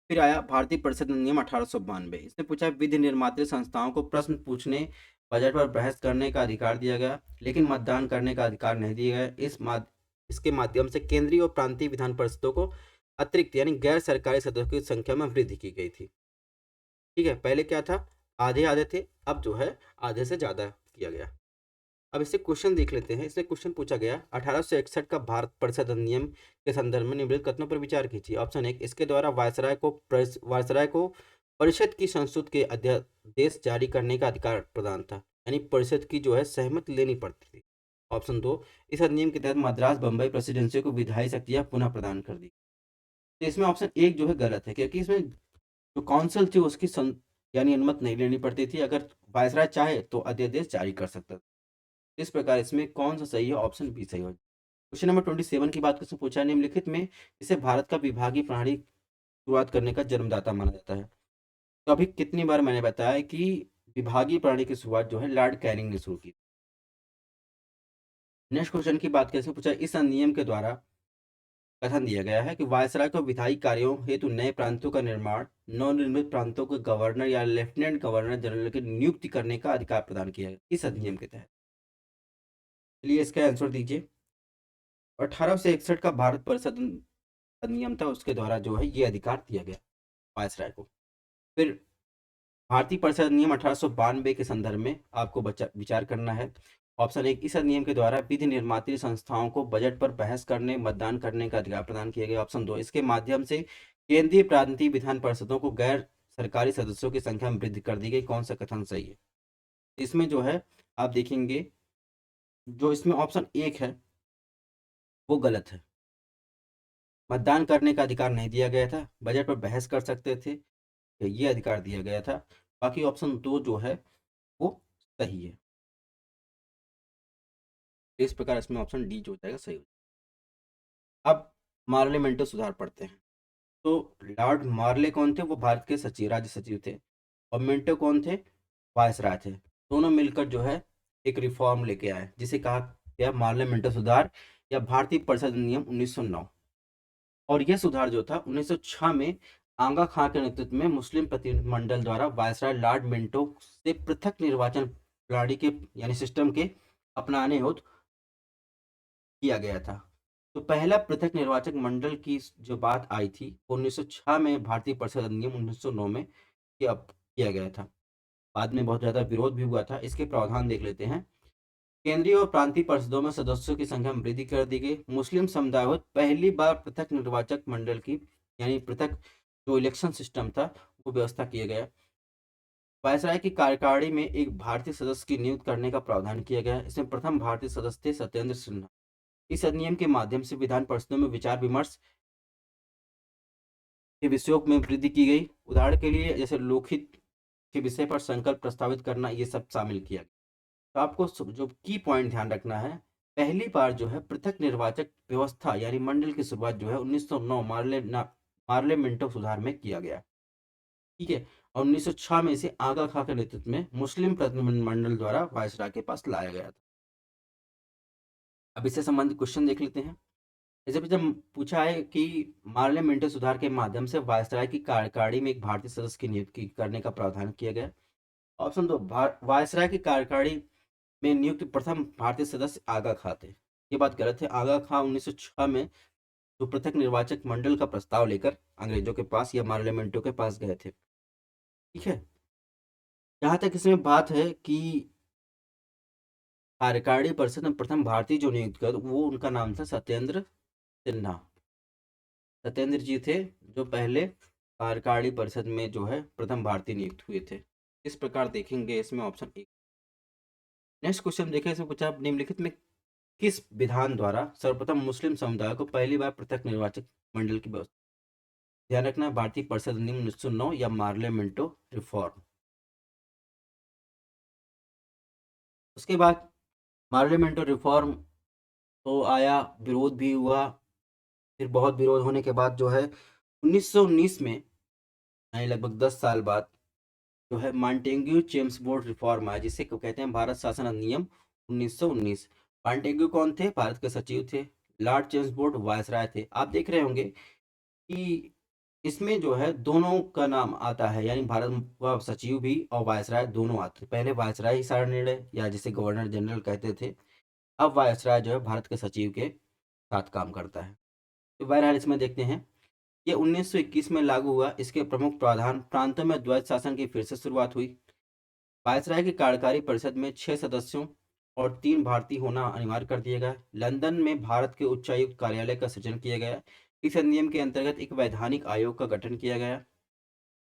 फिर आया भारतीय परिषद अधिनियम 1892। इसने पूछा विधि निर्मात्री संस्थाओं को प्रश्न पूछने, बजट पर बहस करने का अधिकार दिया गया, लेकिन मतदान करने का अधिकार नहीं दिया गया। इसके माध्यम से केंद्रीय और प्रांतीय विधान परिषदों को अतिरिक्त यानी गैर सरकारी सदस्यों की संख्या में वृद्धि की गई थी। ठीक है, पहले क्या था, आधे आधे थे, अब जो है आधे से ज्यादा किया गया। अब इससे क्वेश्चन देख लेते हैं। इससे क्वेश्चन पूछा गया 1861 का भारत परिषद अधिनियम के संदर्भ में निम्नलिखित कथनों पर विचार कीजिए। ऑप्शन 1, इसके द्वारा वायसराय को परिषद की संस्तुति के अध्यादेश जारी करने का अधिकार प्रदान था, यानी परिषद की जो है सहमति लेनी पड़ती थी। ऑप्शन 2, इस अधिनियम के तहत मद्रास बंबई प्रेसिडेंसी को विधायी शक्तियां पुनः प्रदान कर दी। तो इसमें ऑप्शन 1 जो है गलत है, क्योंकि इसमें जो काउंसिल थी उसकी यानी अनुमति नहीं लेनी पड़ती थी, अगर वायसराय चाहे तो अध्यादेश जारी कर सकता था। इस प्रकार इसमें कौन सा सही है, ऑप्शन बी सही हो। क्वेश्चन नंबर 27 की बात करते पूछा निम्नलिखित में इसे भारत का विभागीय प्रणाली शुरुआत करने का जन्मदाता माना जाता है। तो अभी कितनी बार मैंने बताया कि विभागीय प्रणाली की शुरुआत जो है लॉर्ड कैनिंग ने शुरू की। नेक्स्ट क्वेश्चन की बात कैसे पूछा, इस अधिनियम के द्वारा कथन दिया गया है कि वायसराय को विधायी कार्यों हेतु नए प्रांतों का निर्माण, नवनिर्मित प्रांतों के गवर्नर या लेफ्टिनेंट गवर्नर जनरल की नियुक्ति करने का अधिकार प्रदान किया गया इस अधिनियम के तहत। चलिए इसका आंसर दीजिए। 1861 का भारत परिषद अधिनियम था, उसके द्वारा जो है ये अधिकार दिया गया वायसराय को। फिर भारतीय परिषद अधिनियम 1892 के संदर्भ में आपको विचार करना है। ऑप्शन 1, इस अधिनियम के द्वारा विधि निर्मात्री संस्थाओं को बजट पर बहस करने, मतदान करने का अधिकार प्रदान किया गया। ऑप्शन 2, इसके माध्यम से केंद्रीय प्रांतीय विधान परिषदों को गैर सरकारी सदस्यों की संख्या में वृद्धि कर दी गई। कौन सा कथन सही है? इसमें जो है आप देखेंगे, जो इसमें ऑप्शन 1 है वो गलत है। मतदान करने का अधिकार नहीं दिया गया था, बजट पर बहस कर सकते थे, ये अधिकार दिया गया था। बाकी ऑप्शन 2 जो है वो सही है। इस प्रकार इसमें ऑप्शन डी जो हो जाएगा सही हो जाएगा। अब मार्ले मेंटो सुधार पढ़ते हैं। तो लॉर्ड मार्ले कौन थे? वो भारत के सचिव, राज्य सचिव थे। और मिंटो कौन थे? वायसराय थे। दोनों मिलकर जो है एक रिफॉर्म लेके आए, जिसे कहा या पार्लियामेंट सुधार या भारतीय परिषद अधिनियम 1909। और यह सुधार जो था 1906 में आगा खां के नेतृत्व में मुस्लिम प्रतिनिधिमंडल द्वारा वायसराय लॉर्ड मिंटो से पृथक निर्वाचन प्रणाली के यानी सिस्टम के अपनाने हेतु किया गया था। तो पहला पृथक निर्वाचक मंडल की जो बात आई थी 1906 में भारतीय परिषद अधिनियम 1909 में किया गया था। बाद में बहुत ज्यादा विरोध भी हुआ था। इसके प्रावधान देख लेते हैं। केंद्रीय और प्रांतीय परिषदों में सदस्यों की संख्या में वृद्धि कर दी गई। मुस्लिम समुदाय को पहली बार पृथक निर्वाचक मंडल की यानी पृथक जो इलेक्शन सिस्टम था वो व्यवस्था किया गया। वायसराय की कार्यकारिणी में एक भारतीय सदस्य की नियुक्ति करने का प्रावधान किया गया। इसमें प्रथम भारतीय सदस्य थे सत्येंद्र सिन्हा। इस अधिनियम के माध्यम से विधान परिषदों में विचार विमर्श के विषयों में वृद्धि की गई। उदाहरण के लिए जैसे लोकहित के विषय पर संकल्प प्रस्तावित करना, ये सब शामिल किया गया। तो आपको जो की पॉइंट ध्यान रखना है, पहली बार जो है पृथक निर्वाचक व्यवस्था यानी मंडल की शुरुआत जो है 1909 पार्लियामेंटो सुधार में किया गया। ठीक है। और 1906 में इसे आगा खां के नेतृत्व में मुस्लिम प्रतिनिधिमंडल द्वारा वायसराय के पास लाया गया था। अब इससे संबंधित क्वेश्चन देख लेते हैं। जैसे जब पूछा है कि पार्लियामेंटो सुधार के माध्यम से वायसराय की कार्यकारिणी में एक भारतीय सदस्य की नियुक्ति करने का प्रावधान किया गया। ऑप्शन 2, वायसराय की कार्यकारिणी में नियुक्त प्रथम भारतीय सदस्य आगा खां थे। ये बात गलत है। आगा खां 1906 में जो पृथक निर्वाचक मंडल का प्रस्ताव लेकर अंग्रेजों के पास या पार्लियामेंटो के पास गए थे। ठीक है। जहां तक इसमें बात है कि कार्यकारिणी परिषद में प्रथम भारतीय जो नियुक्त कर वो उनका नाम था सत्येंद्र सिन्हा। सत्येंद्र जी थे जो पहले कार्यकारिणी परिषद में जो है प्रथम भारतीय नियुक्त हुए थे। इस प्रकार देखेंगे इसमें ऑप्शन ए। नेक्स्ट क्वेश्चन देखें। इसमें पूछा निम्नलिखित में किस विधान द्वारा सर्वप्रथम मुस्लिम समुदाय को पहली बार पृथक निर्वाचक मंडल की व्यवस्था। ध्यान रखना, भारतीय परिषद अधिनियम 1909 या पार्लियामेंटो रिफॉर्म। उसके बाद पार्लियामेंटो रिफॉर्म तो आया, विरोध भी हुआ। फिर बहुत विरोध होने के बाद जो है 1919 में यानी लगभग 10 साल बाद जो है मॉन्टेग्यू चेम्सफोर्ड रिफॉर्म आया, जिसे कहते हैं भारत शासन अधिनियम 1919। मॉन्टेग्यू कौन थे? भारत के सचिव थे। लॉर्ड चेम्सफोर्ड वायसराय थे। आप देख रहे होंगे कि इसमें जो है दोनों का नाम आता है, यानी भारत का सचिव भी और वायसराय दोनों आते। पहले वायसराय ही सारा निर्णय या जिसे गवर्नर जनरल कहते थे, अब वायसराय जो है भारत के सचिव के साथ काम करता है। तो बहरहाल इसमें देखते हैं, ये 1921 में लागू हुआ। इसके प्रमुख प्रावधान, प्रांतों में द्वैत शासन की फिर से शुरुआत हुई। वायसराय की कार्यकारी परिषद में 6 सदस्यों और 3 भारतीय होना अनिवार्य कर दिया गया। लंदन में भारत के उच्चायुक्त कार्यालय का सृजन किया गया। इस अधिनियम के अंतर्गत एक वैधानिक आयोग का गठन किया गया।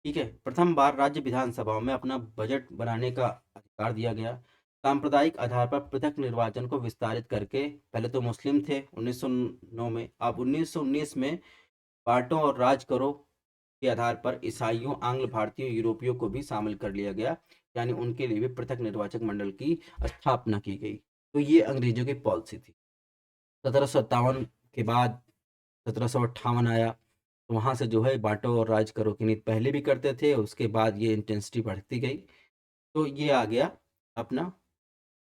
ठीक है। प्रथम बार राज्य विधानसभाओं में अपना बजट बनाने का अधिकार दिया गया। सांप्रदायिक आधार पर पृथक निर्वाचन को विस्तारित करके, पहले तो मुस्लिम थे 1909 में, अब 1919 में बांटो और राज करो के आधार पर ईसाइयों, आंग्ल भारतीयों, यूरोपियों को भी शामिल कर लिया गया, यानी उनके लिए भी पृथक निर्वाचक मंडल की स्थापना की गई। तो ये अंग्रेजों की पॉलिसी थी। 1757 के बाद 1758 आया, तो वहाँ से जो है बांटो और राज करो की नीति पहले भी करते थे, उसके बाद ये इंटेंसिटी बढ़ती गई। तो ये आ गया अपना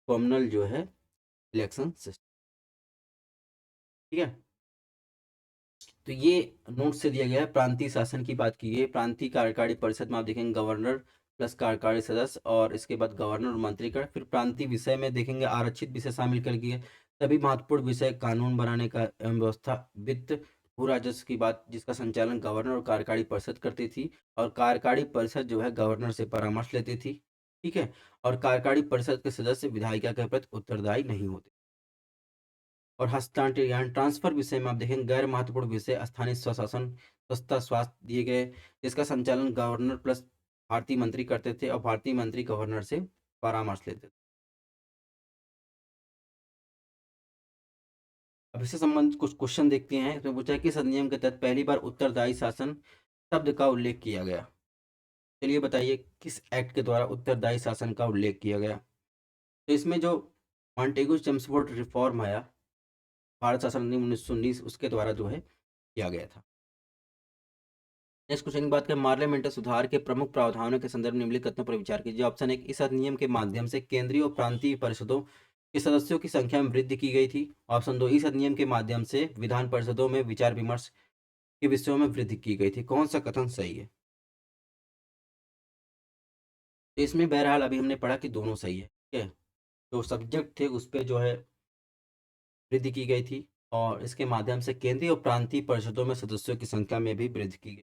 कॉमनल जो है इलेक्शन सिस्टम। ठीक है। तो ये नोट से दिया गया है। प्रांतीय शासन की बात की है। प्रांतीय कार्यकारी परिषद में आप देखेंगे गवर्नर प्लस कार्यकारी सदस्य और इसके बाद गवर्नर और मंत्रीगण। फिर प्रांतीय विषय में देखेंगे आरक्षित विषय शामिल कर दिए। सभी महत्वपूर्ण विषय, कानून बनाने का एवं व्यवस्था, वित्त, भू राजस्व की बात, जिसका संचालन गवर्नर और कार्यकारी परिषद करती थी। और कार्यकारी परिषद जो है गवर्नर से परामर्श लेती थी। ठीक है। और कार्यकारी परिषद के सदस्य विधायिका के प्रति उत्तरदायी नहीं होते। और हस्तांतरण यानी ट्रांसफर विषय में आप देखेंगे गैर महत्वपूर्ण विषय, स्थानीय स्वशासन, स्वच्छता, स्वास्थ्य दिए गए, जिसका संचालन गवर्नर प्लस भारतीय मंत्री करते थे और भारतीय मंत्री गवर्नर से परामर्श लेते थे। अब इससे संबंधित कुछ क्वेश्चन देखते हैं। इसमें पूछा है किस अधिनियम के तहत पहली बार उत्तरदायी शासन शब्द का उल्लेख किया गया। चलिए बताइए किस एक्ट के द्वारा उत्तरदायी शासन का उल्लेख किया गया। तो इसमें जो मॉन्टेगू चेम्सफोर्ड रिफॉर्म आया, भारत शासन अधिनियम 1919, उसके द्वारा जो है किया गया था। नेक्स्ट क्वेश्चन की बात करें, पार्लियामेंट सुधार के प्रमुख प्रावधानों के संदर्भ निम्नलिखित कथनों पर विचार कीजिए। ऑप्शन 1, इस अधिनियम के माध्यम से केंद्रीय और प्रांतीय परिषदों के सदस्यों की संख्या में वृद्धि की गई थी। ऑप्शन 2, इस अधिनियम के माध्यम से विधान परिषदों में विचार विमर्श के विषयों में वृद्धि की गई थी। कौन सा कथन सही है? तो इसमें बहरहाल अभी हमने पढ़ा कि दोनों सही है। ठीक है, जो सब्जेक्ट थे उस पे जो है वृद्धि की गई थी, और इसके माध्यम से केंद्रीय और प्रांतीय परिषदों में सदस्यों की संख्या में भी वृद्धि की गई।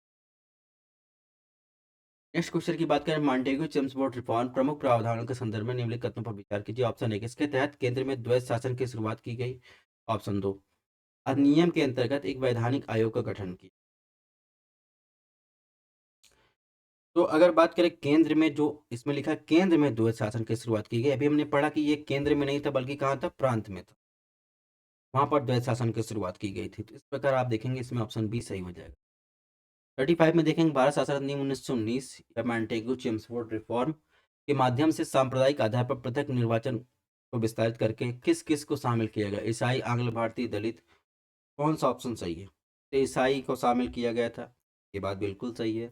नेक्स्ट क्वेश्चन की बात करें, मॉन्टेग्यू चेम्सफोर्ड रिफॉर्म प्रमुख प्रावधानों के संदर्भ में निम्नलिखित कथनों पर विचार कीजिए। ऑप्शन 1, इसके तहत केंद्र में द्वैध शासन की शुरुआत की गई। ऑप्शन 2, अधिनियम के अंतर्गत एक वैधानिक आयोग का गठन किया। तो अगर बात करें केंद्र में, जो इसमें लिखा है केंद्र में द्वैध शासन की शुरुआत की गई, अभी हमने पढ़ा कि ये केंद्र में नहीं था बल्कि कहाँ था, प्रांत में था, वहां पर द्वैध शासन की शुरुआत की गई थी। तो इस प्रकार आप देखेंगे इसमें ऑप्शन बी सही हो जाएगा। 35 में देखेंगे, भारत शासन अधिनियम 1919 या मॉन्टेग्यू चेम्सफोर्ड रिफॉर्म के माध्यम से सांप्रदायिक आधार पर पृथक निर्वाचन को विस्तारित करके किस किस को शामिल किया गया? ईसाई, आंग्ल भारतीय, दलित। कौन सा ऑप्शन सही है? तो ईसाई को शामिल किया गया था, ये बात बिल्कुल सही है।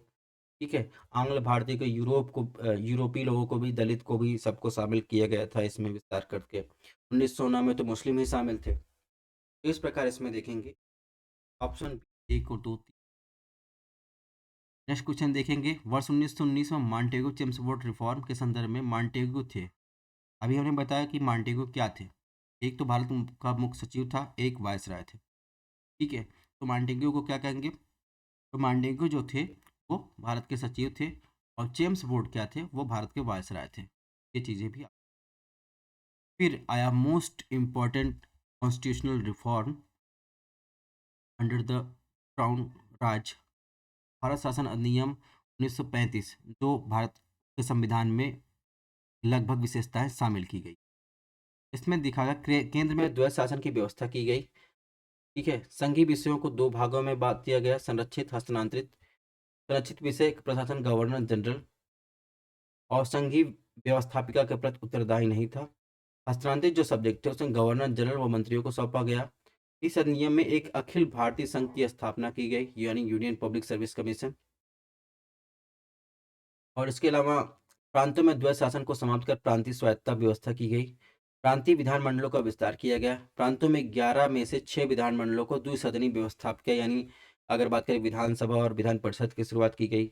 ठीक है, आंग्ल भारतीय को, यूरोपीय लोगों को भी, दलित को भी, सबको शामिल किया गया था इसमें विस्तार करके। 1909 में तो मुस्लिम ही शामिल थे। तो इस प्रकार इसमें देखेंगे ऑप्शन 1 और 2। नेक्स्ट क्वेश्चन देखेंगे, वर्ष 1919 में मॉन्टेगू चेम्सफोर्ड रिफॉर्म के संदर्भ में मॉन्टेगू थे। अभी हमने बताया कि मॉन्टेगू क्या थे। एक तो भारत का मुख्य सचिव था, एक वायसराय थे। ठीक है, तो मॉन्टेगू को क्या कहेंगे? तो मॉन्टेगू जो थे वो भारत के सचिव थे, और चेम्सफोर्ड क्या थे? वो भारत के वायसराय थे। ये चीज़ें भी। फिर आया most important constitutional reform under the crown Raj, Bharat शासन अधिनियम 1935, जो भारत के संविधान में लगभग विशेषताएं शामिल की गई। इसमें दिखा गया केंद्र में द्वैध शासन की व्यवस्था की गई। ठीक है, संघीय विषयों को दो भागों में बांट दिया गया, संरक्षित, हस्तांतरित। संरक्षित विषय प्रशासन गवर्नर जनरल और संघीय व्यवस्थापिका के प्रति उत्तरदायी नहीं था। हस्तांतरित जो सब्जेक्ट थे उसमें गवर्नर जनरल व मंत्रियों को सौंपा गया। इस अधिनियम में एक अखिल भारतीय संघ की स्थापना की गई, यानी यूनियन पब्लिक सर्विस कमीशन। और इसके अलावा प्रांतों में द्वैध शासन को समाप्त कर प्रांतीय स्वायत्तता व्यवस्था की गई। प्रांतीय विधानमंडलों का विस्तार किया गया। प्रांतों में 11 में से 6 विधानमंडलों को द्विसदनी व्यवस्थापित किया, यानी अगर बात करें विधानसभा और विधान परिषद की शुरुआत की गई।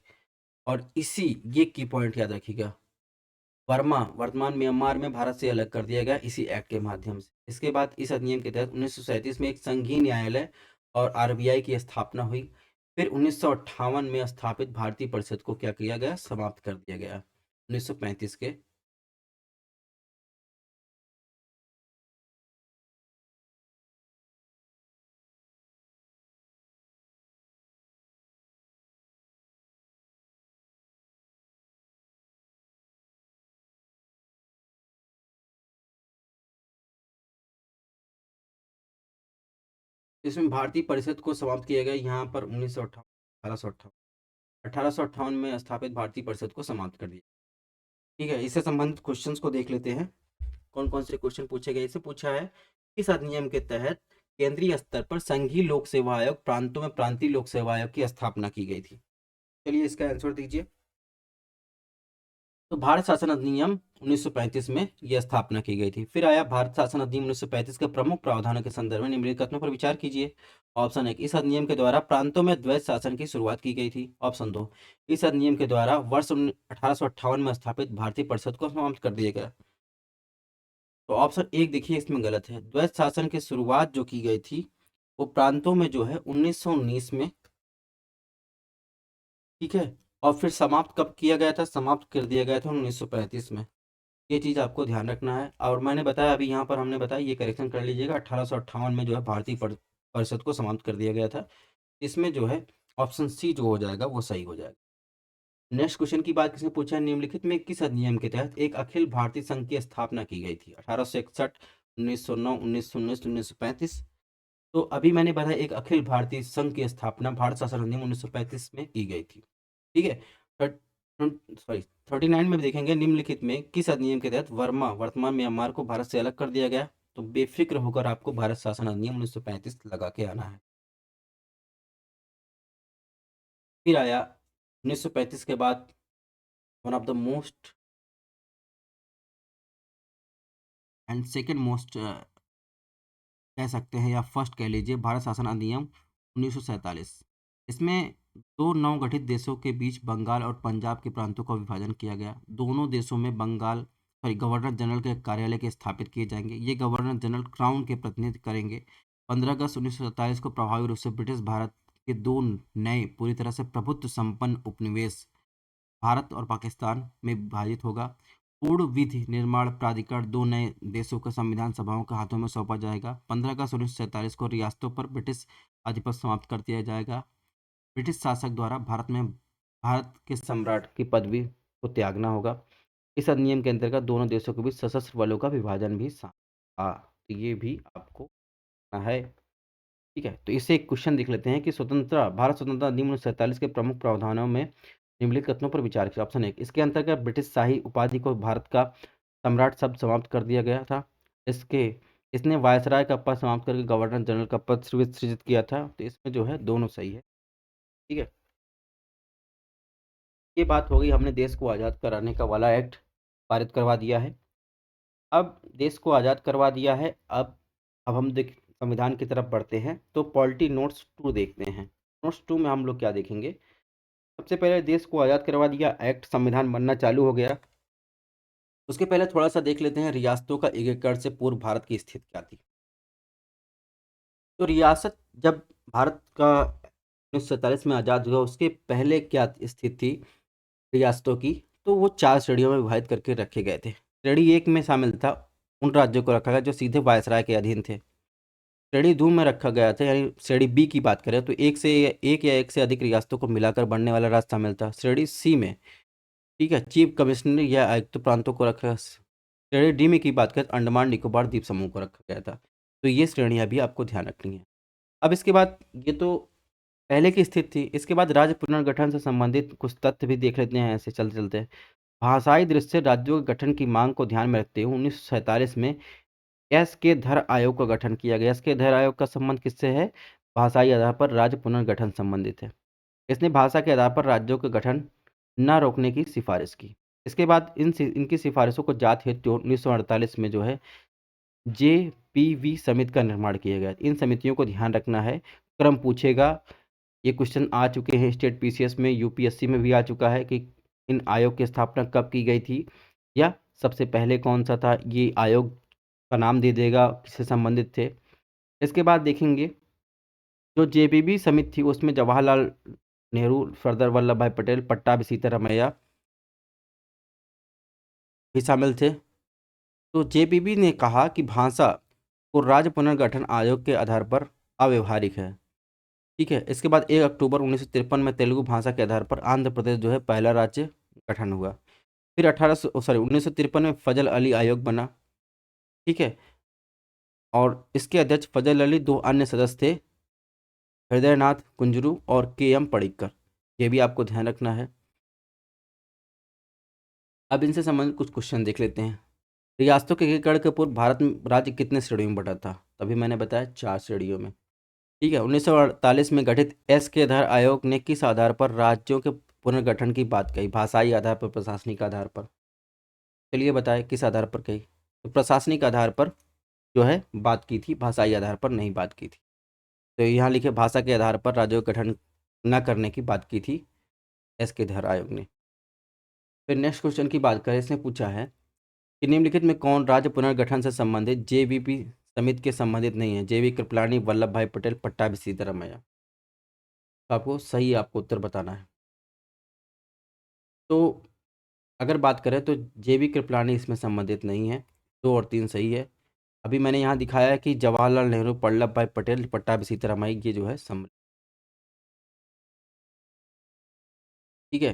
और इसी ये की पॉइंट याद रखिएगा, बर्मा वर्तमान म्यांमार में भारत से अलग कर दिया गया इसी एक्ट के माध्यम से। इसके बाद इस अधिनियम के तहत 1937 में एक संघीय न्यायालय और आरबीआई की स्थापना हुई। फिर 1958 में स्थापित भारतीय परिषद को क्या किया गया? समाप्त कर दिया गया 1935 के। इसमें भारतीय परिषद को समाप्त किया गया यहाँ पर 1858 में स्थापित भारतीय परिषद को समाप्त कर दिया। ठीक है, इससे संबंधित क्वेश्चंस को देख लेते हैं, कौन कौन से क्वेश्चन पूछे गए। इसे पूछा है, इस अधिनियम के तहत केंद्रीय स्तर पर संघीय लोक सेवा आयोग, प्रांतों में प्रांतीय लोक सेवा आयोग की स्थापना की गई थी। चलिए इसका आंसर दीजिए। तो भारत शासन अधिनियम 1935 में यह स्थापना की गई थी। फिर आया भारत शासन अधिनियम 1935 के प्रमुख प्रावधानों के संदर्भ में निम्नलिखित कथनों पर विचार कीजिए। ऑप्शन 1, इस अधिनियम के द्वारा प्रांतों में द्वैध शासन की शुरुआत की गई थी। ऑप्शन 2, इस अधिनियम के द्वारा वर्ष 1858 में स्थापित भारतीय परिषद को समाप्त कर दिया गया। तो ऑप्शन 1 देखिए इसमें गलत है। द्वैध शासन की शुरुआत जो की गई थी वो प्रांतों में जो है 1919 में। ठीक है, और फिर समाप्त कब किया गया था? समाप्त कर दिया गया था 1935 में। ये चीज़ आपको ध्यान रखना है। और मैंने बताया अभी यहाँ पर हमने बताया, ये करेक्शन कर लीजिएगा, 1858 में जो है भारतीय परिषद को समाप्त कर दिया गया था। इसमें जो है ऑप्शन सी जो हो जाएगा वो सही हो जाएगा। नेक्स्ट क्वेश्चन की बात किसने पूछा है, निम्नलिखित में किस अधिनियम के तहत एक अखिल भारतीय संघ की स्थापना की गई थी? 1861, 1909, 1919, 1935। तो अभी मैंने बताया एक अखिल भारतीय संघ की स्थापना भारत शासन अधिनियम 1935 में की गई थी। ठीक है, सॉरी 39 में देखेंगे, निम्नलिखित में किस अधिनियम के तहत वर्मा वर्तमान म्यांमार को भारत से अलग कर दिया गया? तो बेफिक्र होकर आपको भारत शासन अधिनियम 1935 लगा के आना है। फिर आया 1935 के बाद one of the most and second most कह सकते हैं या फर्स्ट कह लीजिए भारत शासन अधिनियम 1947। इसमें दो नवगठित देशों के बीच बंगाल और पंजाब के प्रांतों का विभाजन किया गया। दोनों देशों में गवर्नर जनरल के कार्यालय के स्थापित किए जाएंगे। ये गवर्नर जनरल क्राउन के प्रतिनिधित्व करेंगे। 15 अगस्त 1947 को प्रभावी रूप से ब्रिटिश भारत के दो नए पूरी तरह से प्रभुत्व संपन्न उपनिवेश भारत और पाकिस्तान में विभाजित होगा। पूर्ण विधि निर्माण प्राधिकरण दो नए देशों के संविधान सभाओं के हाथों में सौंपा जाएगा। 15 अगस्त 1947 को रियासतों पर ब्रिटिश आधिपत्य समाप्त कर दिया जाएगा। ब्रिटिश शासक द्वारा भारत के सम्राट की पदवी को त्यागना होगा। इस अधिनियम के अंतर्गत दोनों देशों के बीच सशस्त्र बलों का विभाजन भी था। तो ये भी आपको करना है। ठीक है, तो इससे एक क्वेश्चन देख लेते हैं कि भारत स्वतंत्रता अधिनियम 1947 के प्रमुख प्रावधानों में निम्नलिखित कथनों पर विचार किया। ऑप्शन 1, इसके अंतर्गत ब्रिटिश शाही उपाधि को भारत का सम्राट शब्द समाप्त कर दिया गया था। इसने वायसराय का पद समाप्त करके गवर्नर जनरल का पद सृजित किया था। तो इसमें जो है दोनों सही है। ठीक है, ये बात हो गई, हमने देश को आज़ाद कराने का वाला एक्ट पारित करवा दिया है। अब देश को आज़ाद करवा दिया है, अब हम संविधान की तरफ बढ़ते हैं। तो पॉलिटी नोट्स 2 देखते हैं। नोट्स 2 में हम लोग क्या देखेंगे? सबसे पहले देश को आज़ाद करवा दिया, एक्ट संविधान बनना चालू हो गया। उसके पहले थोड़ा सा देख लेते हैं रियासतों का एकीकरण से पूर्व भारत की स्थिति क्या थी। तो रियासत जब भारत का 1947 में आज़ाद हुआ, उसके पहले क्या स्थिति थी रियासतों की? तो वो 4 श्रेणियों में विभाजित करके रखे गए थे। श्रेणी 1 में शामिल था उन राज्यों को रखा गया जो सीधे वायसराय के अधीन थे। श्रेणी 2 में रखा गया था, यानी श्रेणी बी की बात करें तो एक या एक से अधिक रियासतों को मिलाकर बनने वाला राज्य शामिल था। श्रेणी सी में, ठीक है, चीफ कमिश्नर या आयुक्त प्रांतों को रखा। श्रेणी डी में की बात करें तो अंडमान निकोबार द्वीप समूह को रखा गया था। तो ये श्रेणियां भी आपको ध्यान रखनी है। अब इसके बाद ये तो पहले की स्थिति थी। इसके बाद राज्य पुनर्गठन से संबंधित कुछ तथ्य भी देख लेते हैं ऐसे चलते चलते। भाषाई दृष्टि से राज्यों के गठन की मांग को ध्यान में रखते हुए 1947 में एस के धर आयोग का गठन किया गया। एस के धर आयोग का संबंध किससे है? भाषाई आधार पर राज्य पुनर्गठन संबंधित है। इसने भाषा के आधार पर राज्यों के गठन न रोकने की सिफारिश की। इसके बाद इनकी सिफारिशों को जात हेतु 1948 में जो है JPV समिति का निर्माण किया गया। इन समितियों को ध्यान रखना है, क्रम पूछेगा। ये क्वेश्चन आ चुके हैं स्टेट PCS में, UPSC में भी आ चुका है कि इन आयोग की स्थापना कब की गई थी या सबसे पहले कौन सा था। ये आयोग का नाम दे देगा किससे संबंधित थे। इसके बाद देखेंगे जो JPV समिति थी उसमें जवाहरलाल नेहरू, सरदार वल्लभ भाई पटेल, पट्टाभी सीतारामैया भी शामिल थे। तो JPV ने कहा कि भाषा को राज्य पुनर्गठन आयोग के आधार पर अव्यवहारिक है। ठीक है, इसके बाद 1 अक्टूबर 1953 में तेलुगु भाषा के आधार पर आंध्र प्रदेश जो है पहला राज्य गठन हुआ। फिर 1953 में फजल अली आयोग बना। ठीक है, और इसके अध्यक्ष फजल अली, दो अन्य सदस्य थे हृदयनाथ कुंजरू और KM पडिक्कर। ये भी आपको ध्यान रखना है। अब इनसे संबंधित कुछ क्वेश्चन देख लेते हैं। रियासतों के एकीकरण के पूर्व भारत में राज्य कितने श्रेणियों में बटा था? तभी मैंने बताया 4 श्रेणियों में। ठीक है, 1948 में गठित एस के धर आयोग ने किस आधार पर राज्यों के पुनर्गठन की बात कही? भाषाई आधार पर, प्रशासनिक आधार पर? चलिए बताएं किस आधार पर कही? तो प्रशासनिक आधार पर जो है बात की थी, भाषाई आधार पर नहीं बात की थी। तो यहाँ लिखे भाषा के आधार पर राज्यों का गठन न करने की बात की थी एस के धर आयोग ने। फिर नेक्स्ट क्वेश्चन की बात करें, इसने पूछा है कि निम्नलिखित में कौन राज्य पुनर्गठन से संबंधित JVP समिति के संबंधित नहीं है? JV कृपलानी, वल्लभ भाई पटेल, पट्टाभी सीतारामैया। तो आपको उत्तर बताना है। तो अगर बात करें तो JV कृपलानी इसमें संबंधित नहीं है। 2 और 3 सही है। अभी मैंने यहाँ दिखाया है कि जवाहरलाल नेहरू, वल्लभ भाई पटेल, पट्टाभी सीतारामैया ये जो है सम्मिलित। ठीक है,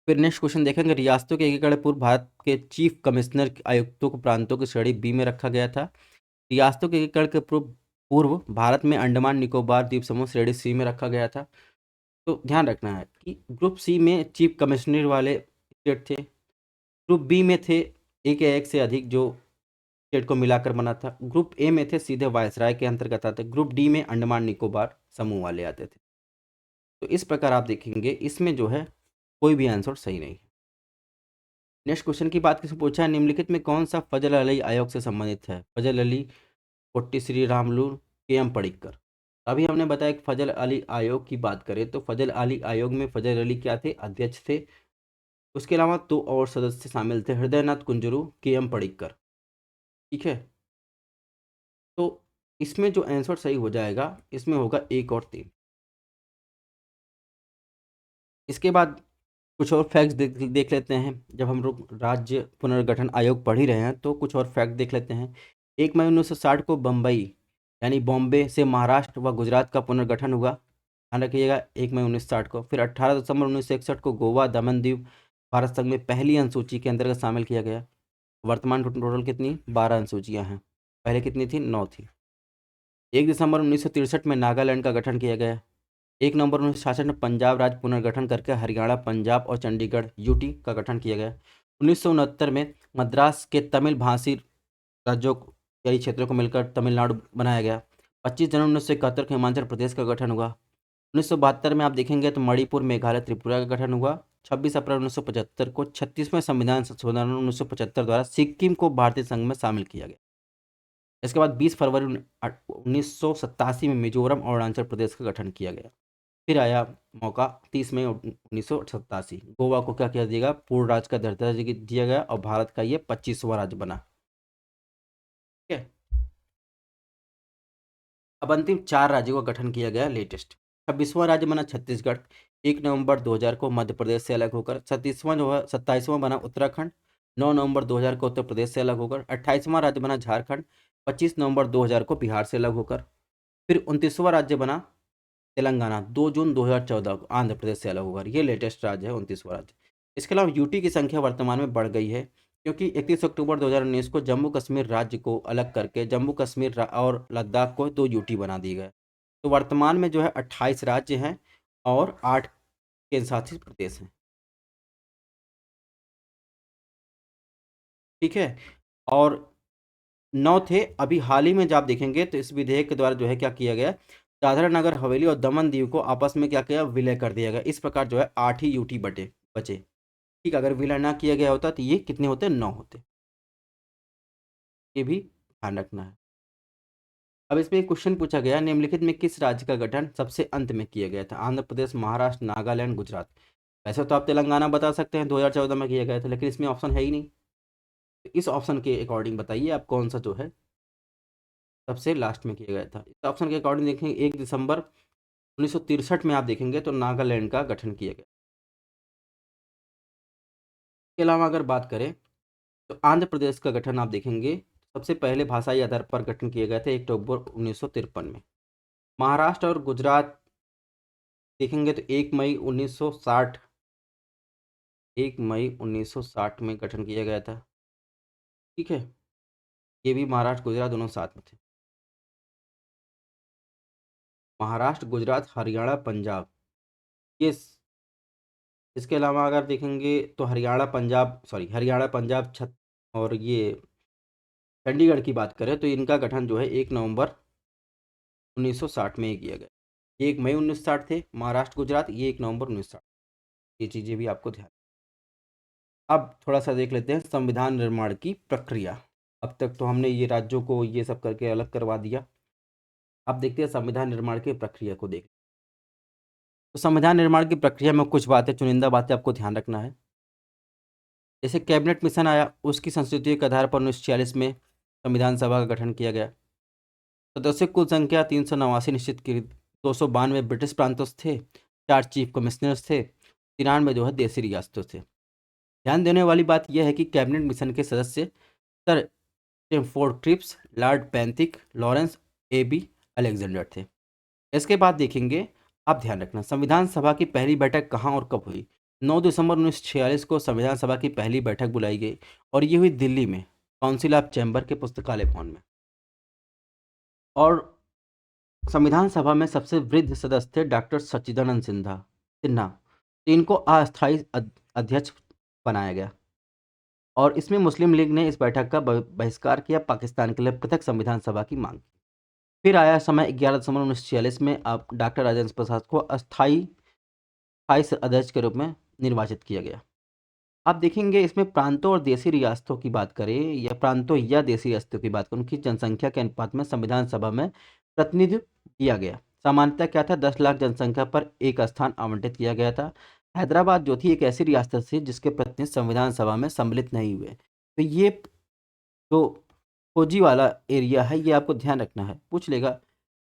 फिर नेक्स्ट क्वेश्चन देखेंगे। रियासतों के एकीकरण पूर्व भारत के चीफ कमिश्नर आयुक्तों को प्रांतों की श्रेणी बी में रखा गया था। रियासतों के एकीकरण के पूर्व भारत में अंडमान निकोबार द्वीप समूह श्रेणी सी में रखा गया था। तो ध्यान रखना है कि ग्रुप सी में चीफ कमिश्नर वाले स्टेट थे। ग्रुप बी में थे एक या एक से अधिक जो स्टेट को मिलाकर बना था। ग्रुप ए में थे सीधे वायसराय के अंतर्गत आते। ग्रुप डी में अंडमान निकोबार समूह वाले आते थे। तो इस प्रकार आप देखेंगे इसमें जो है कोई भी आंसर सही नहीं है। नेक्स्ट क्वेश्चन की बात किसने पूछा है, निम्नलिखित में कौन सा फजल अली आयोग से संबंधित है? फजल अली, पोट्टी श्री रामलू, के.एम. पडिक्कर। अभी हमने बताया कि फजल अली आयोग की बात करें तो फजल अली आयोग में फजल अली क्या थे? अध्यक्ष थे। उसके अलावा 2 और सदस्य शामिल थे, हृदयनाथ कुंजरू, के.एम. पडिक्कर। ठीक है, तो इसमें जो आंसर सही हो जाएगा इसमें होगा 1 और 3। इसके बाद कुछ और फैक्ट्स देख लेते हैं। जब हम लोग राज्य पुनर्गठन आयोग पढ़ ही रहे हैं तो कुछ और फैक्ट देख लेते हैं। 1 मई 1960 को बम्बई यानी बॉम्बे से महाराष्ट्र व गुजरात का पुनर्गठन हुआ, ध्यान रखिएगा, 1 मई 1960 को। फिर 18 दिसंबर 1961 को गोवा दमन दीव भारत संघ में पहली अनुसूची के अंतर्गत शामिल किया गया। वर्तमान टोटल कितनी? 12 अनुसूचियाँ हैं, पहले कितनी थी? 9 थी। 1 दिसंबर 1963 में नागालैंड का गठन किया गया। 1 नवंबर 1966 में पंजाब राज्य पुनर्गठन करके हरियाणा, पंजाब और चंडीगढ़ यूटी का गठन किया गया। 1969 में मद्रास के तमिल भाषी राज्यों कई क्षेत्रों को मिलकर तमिलनाडु बनाया गया। 25 जनवरी 1971 को हिमाचल प्रदेश का गठन हुआ। 1972 में आप देखेंगे तो मणिपुर, मेघालय, त्रिपुरा का गठन हुआ। 26 अप्रैल 1975 को 36वें संविधान संशोधन 1975 द्वारा सिक्किम को भारतीय संघ में शामिल किया गया। इसके बाद 20 फरवरी 1987 में मिजोरम और अरुणाचल प्रदेश का गठन किया गया। फिर आया मौका 30 मई 1987, गोवा को क्या किया दिया? पूर्ण राज्य का दर्जा दिया गया और भारत का ये 25वां राज्य बना। ठीक है, अब अंतिम 4 राज्यों का गठन किया गया लेटेस्ट। 26वां राज्य बना छत्तीसगढ़, 1 नवंबर 2000 को मध्य प्रदेश से अलग होकर। 27वां बना उत्तराखंड, 9 नवंबर 2000 को उत्तर प्रदेश से अलग होकर। 28वां राज्य बना झारखंड, 25 नवंबर 2000 को बिहार से अलग होकर। फिर 29वां राज्य बना तेलंगाना, 2 जून 2014 को आंध्र प्रदेश से अलग होकर। ये लेटेस्ट राज्य है, 29वां राज्य। इसके अलावा यूटी की संख्या वर्तमान में बढ़ गई है क्योंकि 31 अक्टूबर 2019 को जम्मू कश्मीर राज्य को अलग करके जम्मू कश्मीर और लद्दाख को 2 यूटी बना दी गए। तो वर्तमान में जो है 28 राज्य हैं और 8 केंद्र शासित प्रदेश हैं। ठीक है, और 9 थे। अभी हाल ही में जब आप देखेंगे तो इस विधेयक के द्वारा जो है क्या किया गया, दादरा नगर हवेली और दमन दीव को आपस में क्या किया? विलय कर दिया गया। इस प्रकार जो है 8 ही यूटी बचे। ठीक, अगर विलय ना किया गया होता तो ये कितने होते? 9 होते। ये भी ध्यान रखना है। अब इसमें एक क्वेश्चन पूछा गया, निम्नलिखित में किस राज्य का गठन सबसे अंत में किया गया था? आंध्र प्रदेश, महाराष्ट्र, नागालैंड, गुजरात। वैसे तो आप तेलंगाना बता सकते हैं, 2014 में किया गया था, लेकिन इसमें ऑप्शन है ही नहीं। तो इस ऑप्शन के अकॉर्डिंग बताइए आप कौन सा जो है सबसे लास्ट में किया गया था। इस ऑप्शन के अकॉर्डिंग देखेंगे 1 दिसंबर 1963 में आप देखेंगे तो नागालैंड का गठन किया गया। इसके अलावा अगर बात करें तो आंध्र प्रदेश का गठन आप देखेंगे सबसे पहले भाषाई आधार पर गठन किए गए थे 1 अक्टूबर 1953 में। महाराष्ट्र और गुजरात देखेंगे तो 1 मई 1960 में गठन किया गया था। ठीक है, ये भी महाराष्ट्र गुजरात दोनों साथ में थे। महाराष्ट्र, गुजरात, हरियाणा, पंजाब, ये इसके अलावा अगर देखेंगे तो हरियाणा, पंजाब, छत और ये चंडीगढ़ की बात करें तो इनका गठन जो है 1 नवंबर 1960 में ही किया गया। ये 1 मई 1960 थे, महाराष्ट्र गुजरात, ये 1 नवंबर 1960। ये चीज़ें भी आपको ध्यान। अब थोड़ा सा देख लेते हैं संविधान निर्माण की प्रक्रिया। अब तक तो हमने ये राज्यों को ये सब करके अलग करवा दिया। अब देखते हैं संविधान निर्माण की प्रक्रिया को देख। तो संविधान निर्माण की प्रक्रिया में कुछ बातें, चुनिंदा बातें आपको ध्यान रखना है। जैसे कैबिनेट मिशन आया, उसकी संस्तुति के आधार पर 1946 में संविधान सभा का गठन किया गया। सदस्यों की कुल संख्या 389 निश्चित की। 292 ब्रिटिश प्रांतों से थे, 4 चीफ कमिश्नर्स थे, 93 जो है देसी रियासतों से। ध्यान देने वाली बात यह है कि कैबिनेट मिशन के सदस्य sir Stamford Cripps, Lord Pethick, Lawrence A B Alexander थे। इसके बाद देखेंगे, आप ध्यान रखना, संविधान सभा की पहली बैठक कहाँ और कब हुई? 9 दिसंबर 1946 को संविधान सभा की पहली बैठक बुलाई गई और ये हुई दिल्ली में काउंसिल ऑफ चैम्बर के पुस्तकालय भवन में। और संविधान सभा में सबसे वृद्ध सदस्य थे डॉक्टर सच्चिदानंद सिन्हा। इनको अस्थायी अध्यक्ष बनाया गया और इसमें मुस्लिम लीग ने इस बैठक का बहिष्कार किया, पाकिस्तान के लिए पृथक संविधान सभा की मांग। फिर आया समय 11 दिसंबर 1946 में अब डॉक्टर राजेंद्र प्रसाद को अस्थायी अध्यक्ष के रूप में निर्वाचित किया गया। आप देखेंगे इसमें प्रांतों और देशी रियासतों की बात करें या प्रांतों या देशी रियासतों की बात करें, उनकी जनसंख्या के अनुपात में संविधान सभा में प्रतिनिधित्व किया गया। सामान्यतः क्या था, 10 लाख जनसंख्या पर एक स्थान आवंटित किया गया था। हैदराबाद जो थी एक ऐसी रियासत थी जिसके प्रतिनिधि संविधान सभा में सम्मिलित नहीं हुए। तो ये जो फौजी वाला एरिया है ये आपको ध्यान रखना है, पूछ लेगा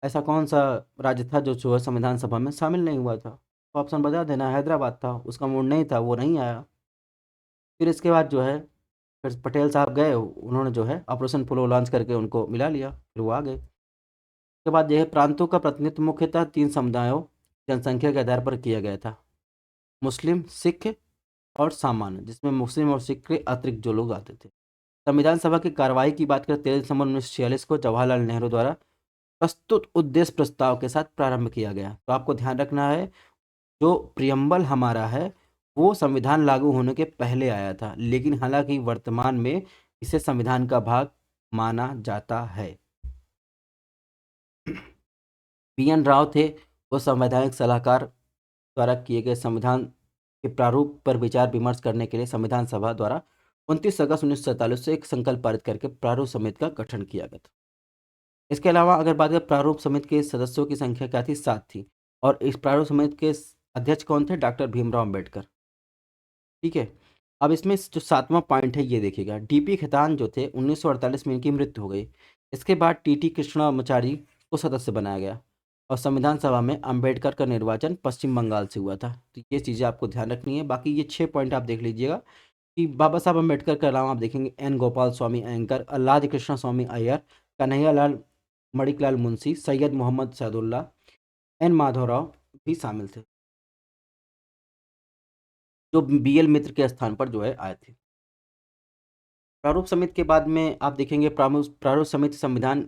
ऐसा कौन सा राज्य था जो है संविधान सभा में शामिल नहीं हुआ था, तो ऑप्शन बता देना, हैदराबाद था, उसका मूड नहीं था, वो नहीं आया। फिर इसके बाद जो है फिर पटेल साहब गए, उन्होंने जो है ऑपरेशन फ्लो लॉन्च करके उनको मिला लिया, फिर वो आ गए। उसके बाद जो है प्रांतों का प्रतिनिधित्व मुख्यतः 3 समुदायों जनसंख्या के आधार पर किया गया था, मुस्लिम, सिख और सामान्य, जिसमें मुस्लिम और सिख के अतिरिक्त जो लोग आते थे। संविधान सभा की कार्रवाई की बात करें, 13 दिसंबर 1946 को जवाहरलाल नेहरू द्वारा प्रस्तुत उद्देश्य प्रस्ताव के साथ प्रारंभ किया गया। तो आपको ध्यान रखना है, जो प्रियम्बल हमारा है वो संविधान लागू होने के पहले आया था, लेकिन हालांकि वर्तमान में इसे संविधान का भाग माना जाता है। पी.एन. राव थे वो संवैधानिक सलाहकार द्वारा किए गए संविधान के प्रारूप पर विचार विमर्श करने के लिए संविधान सभा द्वारा 29 अगस्त 1947 से एक संकल्प पारित करके प्रारूप समिति का गठन किया गया था। इसके अलावा अगर बात करें प्रारूप समिति के सदस्यों की संख्या क्या थी, 7 थी, और इस प्रारूप समिति के अध्यक्ष कौन थे, डॉक्टर भीमराव अम्बेडकर। ठीक है, अब इसमें जो 7वां पॉइंट है ये देखिएगा, डीपी खेतान जो थे 1948 में इनकी मृत्यु हो गई। इसके बाद टीटी कृष्णामाचारी को सदस्य बनाया गया और संविधान सभा में अंबेडकर का निर्वाचन पश्चिम बंगाल से हुआ था। तो ये चीज़ें आपको ध्यान रखनी है। बाकी ये 6 पॉइंट आप देख लीजिएगा कि बाबा साहब अंबेडकर के अलावा आप देखेंगे एन गोपाल स्वामी अयंकर, अल्लाद कृष्ण स्वामी अय्यर, कन्हैयालाल मणिकलाल मुंशी, सैयद मोहम्मद सैदुल्ला, एन माधवराव भी शामिल थे, जो बी.एल. मित्र के स्थान पर जो है आए थे। प्रारूप समिति के बाद में आप देखेंगे प्रारूप समिति संविधान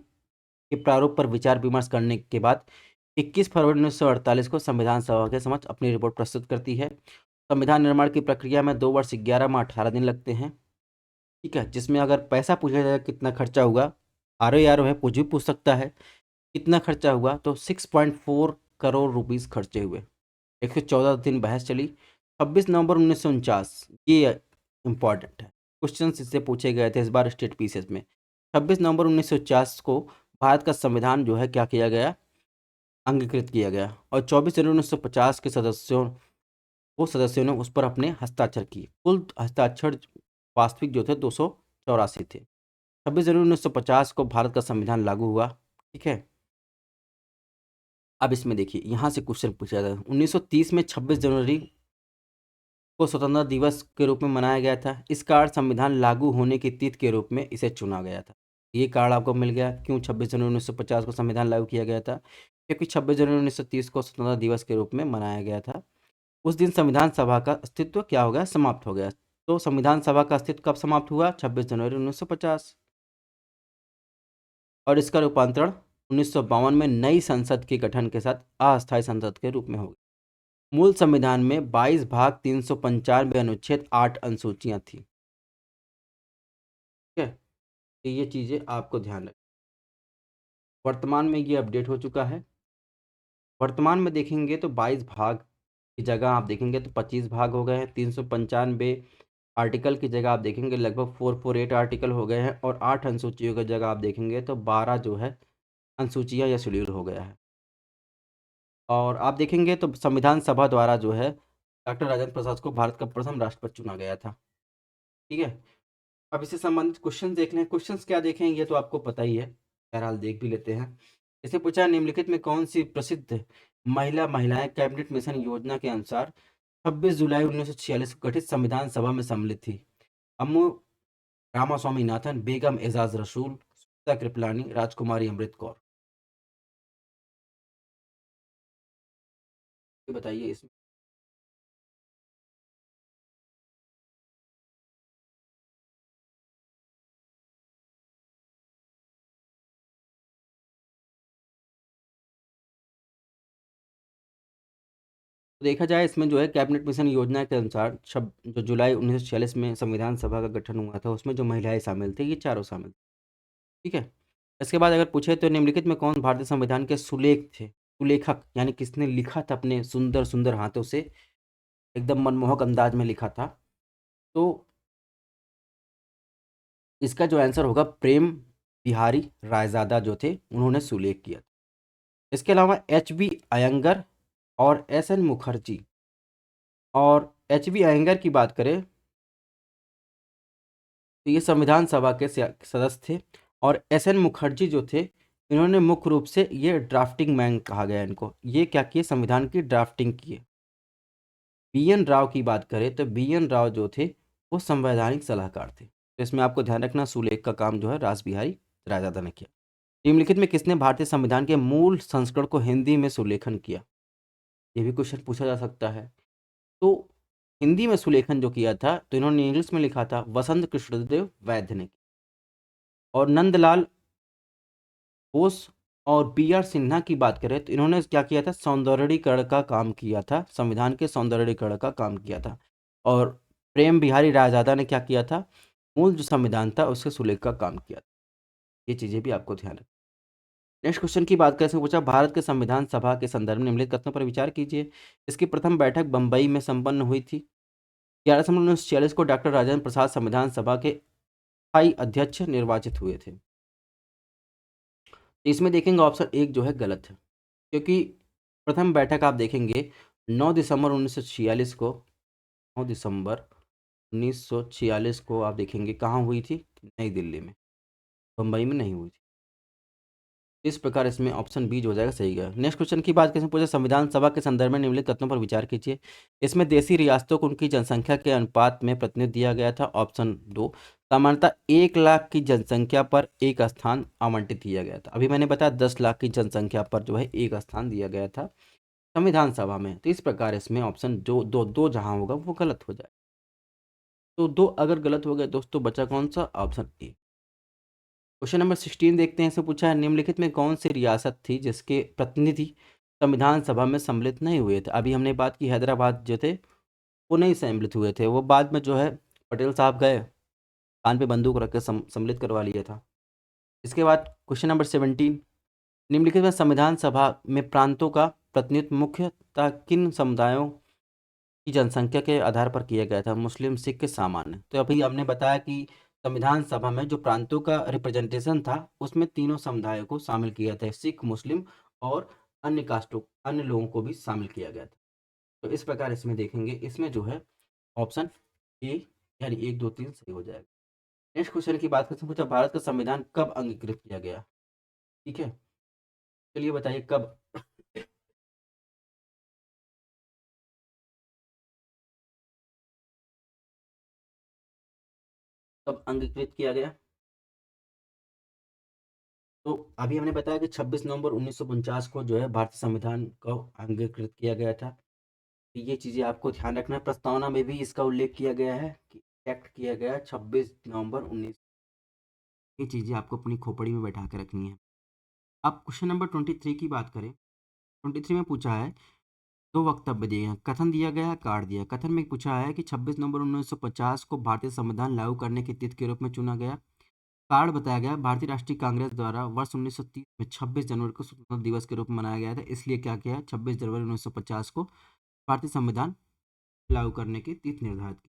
के प्रारूप पर विचार विमर्श करने के बाद 21 फरवरी 1948 को संविधान सभा के समक्ष अपनी रिपोर्ट प्रस्तुत करती है। संविधान निर्माण की प्रक्रिया में 2 वर्ष 11 माह 18 दिन लगते हैं। ठीक है, जिसमें अगर पैसा पूछा जाए कितना खर्चा हुआ, RO है, कुछ भी पूछ सकता है कितना खर्चा हुआ, तो 6.4 करोड़ रुपीस खर्चे हुए। 114 दिन बहस चली। 26 नवंबर 1949, ये इम्पॉर्टेंट है, क्वेश्चन इससे पूछे गए थे इस बार स्टेट पीसीएस में। 26 नवंबर 1949 को भारत का संविधान जो है क्या किया गया, अंगीकृत किया गया, और 24 जनवरी 1950 के सदस्यों ने उस पर अपने हस्ताक्षर किए। कुल हस्ताक्षर वास्तविक जो थे 284 थे। 26 जनवरी 1950 को भारत का संविधान लागू हुआ। ठीक है, अब इसमें देखिए यहाँ से क्वेश्चन पूछा था, 1930 में 26 जनवरी को स्वतंत्रता दिवस के रूप में मनाया गया था। इस कारण संविधान लागू होने की तिथि के रूप में इसे चुना गया था। ये कारण आपको मिल गया, क्यों 26 जनवरी 1950 को संविधान लागू किया गया था, क्योंकि 26 जनवरी 1930 को स्वतंत्रता दिवस के रूप में मनाया गया था। उस दिन संविधान सभा का अस्तित्व क्या हो गया, समाप्त हो गया। तो संविधान सभा का अस्तित्व कब समाप्त हुआ, 26 जनवरी 1950, और इसका रूपांतरण 1952 में नई संसद के गठन के साथ अस्थायी संसद के रूप में हो गया। मूल संविधान में 22 भाग 395 अनुच्छेद 8 अनुसूचियां थी। ठीक है, तो ये चीज़ें आपको ध्यान रखें। वर्तमान में ये अपडेट हो चुका है। वर्तमान में देखेंगे तो 22 भाग की जगह आप देखेंगे तो 25 भाग हो गए हैं। 395 आर्टिकल की जगह आप देखेंगे लगभग 448 आर्टिकल हो गए हैं, और 8 अनुसूचियों की जगह आप देखेंगे तो 12 जो है अनुसूचियाँ या शेड्यूल हो गया है। और आप देखेंगे तो संविधान सभा द्वारा जो है डॉक्टर राजेंद्र प्रसाद को भारत का प्रथम राष्ट्रपति चुना गया था। ठीक है, अब इससे संबंधित क्वेश्चन देख लें। क्वेश्चंस क्या देखेंगे ये तो आपको पता ही है, बहरहाल देख भी लेते हैं। इसे पूछा है, निम्नलिखित में कौन सी प्रसिद्ध महिलाएं कैबिनेट मिशन योजना के अनुसार 26 जुलाई 1946 को गठित संविधान सभा में सम्मिलित थी। अम्मू रामा स्वामीनाथन, बेगम एजाज रसूल, सुनीता कृपलानी, राजकुमारी अमृत कौर। ये बताइए इसमें। तो देखा जाए इसमें जो है कैबिनेट मिशन योजना के अनुसार जो जुलाई 1946 में संविधान सभा का गठन हुआ था उसमें जो महिलाएं शामिल थी ये चारों शामिल थी। ठीक है, इसके बाद अगर पूछे तो निम्नलिखित में कौन भारतीय संविधान के सुलेख थे, सुलेखक, यानी किसने लिखा था अपने सुंदर सुंदर हाथों से, एकदम मनमोहक अंदाज में लिखा था। तो इसका जो आंसर होगा प्रेम बिहारी रायजादा जो थे उन्होंने सुलेख किया। इसके अलावा एच बी अयंगर और एस एन मुखर्जी, और एच बी अयंगर की बात करें तो ये संविधान सभा के सदस्य थे, और एस एन मुखर्जी जो थे इन्होंने मुख्य रूप से ये ड्राफ्टिंग मैन कहा गया इनको, ये क्या किए, संविधान की ड्राफ्टिंग किए। बी एन राव की बात करें तो बी एन राव जो थे वो संवैधानिक सलाहकार थे। तो इसमें आपको ध्यान रखना सुलेख का काम जो है रास बिहारी रायजादा ने किया। निम्नलिखित में किसने भारतीय संविधान के मूल संस्करण को हिंदी में सुलेखन किया, ये भी क्वेश्चन पूछा जा सकता है। तो हिंदी में सुलेखन जो किया था तो इन्होंने इंग्लिश में लिखा था, वसंत कृष्णदेव वैद्य ने। और नंदलाल बोस और बी आर सिन्हा की बात करें तो इन्होंने क्या किया था, सौंदर्यीकरण का काम किया था, संविधान के सौंदर्यीकरण का काम किया था। और प्रेम बिहारी रायजादा ने क्या किया था, मूल जो संविधान था उसके सुलेख का काम किया था। ये चीजें भी आपको ध्यान रखना। नेक्स्ट क्वेश्चन की बात करें, इसमें पूछा भारत के संविधान सभा के संदर्भ में निम्नलिखित कथनों पर विचार कीजिए। इसकी प्रथम बैठक बंबई में संपन्न हुई थी। 11 सितंबर 1946 को डॉक्टर राजेंद्र प्रसाद संविधान सभा के स्थायी अध्यक्ष निर्वाचित हुए थे। इसमें देखेंगे ऑप्शन एक जो है गलत है, क्योंकि प्रथम बैठक आप देखेंगे 9 दिसंबर 1946 को, 9 दिसंबर 1946 को आप देखेंगे कहाँ हुई थी, नई दिल्ली में, बम्बई में नहीं हुई थी। इस प्रकार इसमें ऑप्शन बी जो हो जाएगा सही गया। नेक्स्ट क्वेश्चन की बात करें, पूछा संविधान सभा के संदर्भ में निम्नलिखित कथनों पर विचार कीजिए। इसमें देशी रियासतों को उनकी जनसंख्या के अनुपात में प्रतिनिधित्व दिया गया था। ऑप्शन दो, सामान्यतः 1 लाख की जनसंख्या पर एक स्थान आवंटित किया गया था। अभी मैंने बताया 10 लाख की जनसंख्या पर जो है एक स्थान दिया गया था संविधान सभा में। तो इस प्रकार इसमें ऑप्शन जो दो दो जहां होगा वो गलत हो जाए। तो दो अगर गलत हो गए दोस्तों, बचा कौन सा, ऑप्शन ए। क्वेश्चन नंबर 16 देखते हैं। इसमें पूछा है निम्नलिखित में कौन सी रियासत थी जिसके प्रतिनिधि संविधान सभा में सम्मिलित नहीं हुए थे। अभी हमने बात की हैदराबाद जो थे वो नहीं सम्मिलित हुए थे, वो बाद में जो है पटेल साहब गए, कान पे बंदूक रख के सम्मिलित करवा लिया था। इसके बाद क्वेश्चन नंबर 17, निम्नलिखित में संविधान सभा में प्रांतों का प्रतिनिधित्व मुख्यतः किन समुदायों की जनसंख्या के आधार पर किया गया था, मुस्लिम, सिख, सामान्य। तो अभी हमने बताया कि संविधान सभा में जो प्रांतों का रिप्रेजेंटेशन था उसमें तीनों समुदायों को शामिल किया था, सिख, मुस्लिम और अन्य कास्टों, अन्य लोगों को भी शामिल किया गया था। तो इस प्रकार इसमें देखेंगे, इसमें जो है ऑप्शन ए यानी 1 2 3 सही हो जाएगा। नेक्स्ट क्वेश्चन की बात करते हैं, पूछा भारत का संविधान कब अंगीकृत किया गया। ठीक है, चलिए बताइए कब। कब अंगीकृत किया गया। तो अभी हमने बताया कि 26 नवंबर 1949 को जो है भारतीय संविधान को अंगीकृत किया गया था। तो ये चीज़ें आपको ध्यान रखना है, प्रस्तावना में भी इसका उल्लेख किया गया है कि एक्ट किया गया है 26 नवंबर 19। ये चीज़ें आपको अपनी खोपड़ी में बैठा के रखनी है। अब क्वेश्चन नंबर 23 की बात करें। 23 में पूछा है, दो वक्तव्य दिए हैं, कथन दिया गया है, कार्ड दिया है। कथन में पूछा है कि 26 नवंबर 1950 को भारतीय संविधान लागू करने की तिथि के रूप में चुना गया। कार्ड बताया गया, भारतीय राष्ट्रीय कांग्रेस द्वारा वर्ष 1930 में 26 जनवरी को स्वतंत्रता दिवस के रूप में मनाया गया था, इसलिए क्या किया है, 26 जनवरी 1950 को भारतीय संविधान लागू करने की तिथि निर्धारित की।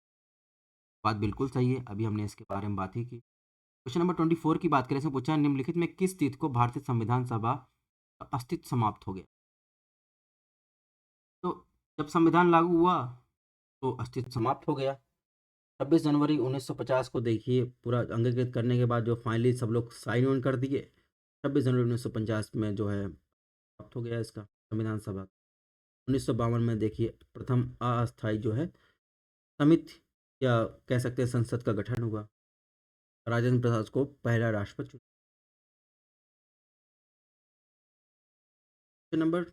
बात बिल्कुल सही है, अभी हमने इसके बारे में बात ही की। क्वेश्चन नंबर 24 की बात करें, इसमें पूछा है निम्नलिखित में किस तिथि को भारतीय संविधान सभा का अस्तित्व समाप्त हो गया। तो जब संविधान लागू हुआ तो अस्तित्व समाप्त हो गया। 26 जनवरी 1950 को देखिए, पूरा अंगीकृत करने के बाद जो फाइनली सब लोग साइन ऑन कर दिए, 26 जनवरी 1950 में जो है समाप्त हो गया इसका संविधान सभा। 1952 में देखिए प्रथम अस्थायी जो है समिति या कह सकते हैं संसद का गठन हुआ, राजेंद्र प्रसाद को पहला राष्ट्रपति चुना। नंबर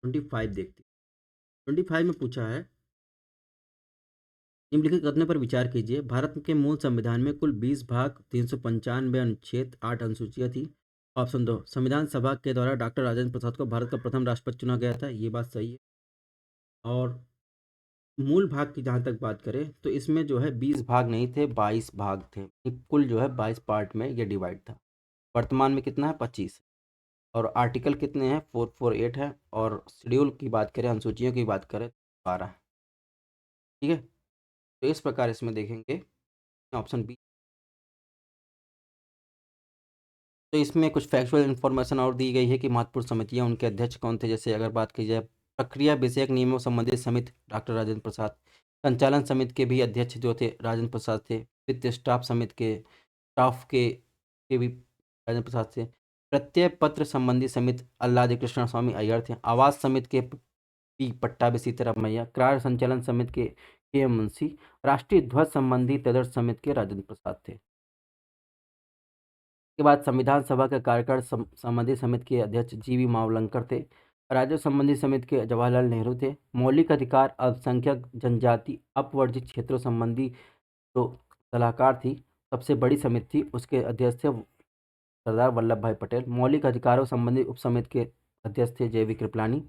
25 देखते हैं। 25 में पूछा है, निम्नलिखित कथनों पर विचार कीजिए। भारत के मूल संविधान में कुल 20 भाग, 395 अनुच्छेद, 8 अनुसूचियां थी। ऑप्शन दो, संविधान सभा के द्वारा डॉक्टर राजेंद्र प्रसाद को भारत का प्रथम राष्ट्रपति चुना गया था, ये बात सही है। और मूल भाग की जहाँ तक बात करें तो इसमें जो है 20 भाग नहीं थे, 22 भाग थे। कुल जो है 22 पार्ट में ये डिवाइड था। वर्तमान में कितना है, 25। और आर्टिकल कितने हैं, 448 है। और शेड्यूल की बात करें, अनुसूचियों की बात करें, 12 है। ठीक है, तो इस प्रकार इसमें देखेंगे ऑप्शन बी। तो इसमें कुछ फैक्चुअल इन्फॉर्मेशन और दी गई है कि महत्वपूर्ण समितियां, उनके अध्यक्ष कौन थे। जैसे अगर बात की जाए प्रक्रिया विषयक नियमों संबंधित समिति डॉक्टर राजेंद्र प्रसाद, संचालन समिति के भी अध्यक्ष जो थे राजेंद्र प्रसाद थे, वित्त स्टाफ समिति के स्टाफ के भी राजेंद्र प्रसाद थे, प्रत्यय पत्र संबंधी समिति अल्लादी कृष्ण स्वामी अय्यर थे, आवास समिति के पी पट्टाभी सीतारामैया, कार्य संचालन समिति के एम मुंशी, राष्ट्रीय ध्वज संबंधी तदर्थ समिति के राजेंद्र प्रसाद थे। के बाद संविधान सभा के कार्यकाल संबंधी समिति के अध्यक्ष जीवी मावलंकर थे, राज्य संबंधी समिति के जवाहरलाल नेहरू थे, मौलिक अधिकार अल्पसंख्यक जनजाति अपवर्जित क्षेत्रों संबंधी जो सलाहकार थी, सबसे बड़ी समिति थी, उसके अध्यक्ष थे सरदार वल्लभ भाई पटेल, मौलिक अधिकारों संबंधी उप समिति के अध्यक्ष थे JV कृपलानी,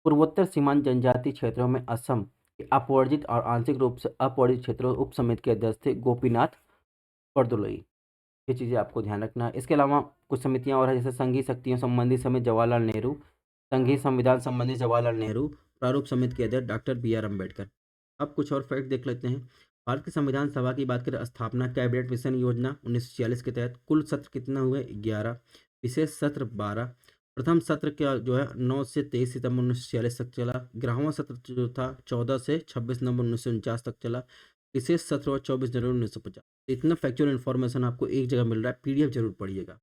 पूर्वोत्तर सीमांत जनजाति क्षेत्रों में असम के अपवर्जित और आंशिक रूप से अपवर्जित क्षेत्रों उप समिति के अध्यक्ष थे गोपीनाथ बरदोलई। ये चीज़ें आपको ध्यान रखना है। इसके अलावा कुछ समितियां और है, जैसे संघीय शक्तियों संबंधी समिति जवाहरलाल नेहरू, संघीय संविधान संबंधी जवाहरलाल नेहरू, प्रारूप समिति के अध्यक्ष डॉक्टर BR अम्बेडकर। अब कुछ और फैक्ट देख लेते हैं। भारत की संविधान सभा की बात करें, स्थापना कैबिनेट मिशन योजना 1946 के तहत कुल सत्र कितना हुए 11, विशेष सत्र 12, प्रथम सत्र का जो है 9 से 23 सितंबर 1946 तक चला, 11वां सत्र जो था 14 से 26 नवंबर 1949 तक चला, विशेष सत्र हुआ 24 जनवरी 1950। इतना फैक्चुअल इन्फॉर्मेशन आपको एक जगह मिल रहा है, PDF जरूर पढ़िएगा,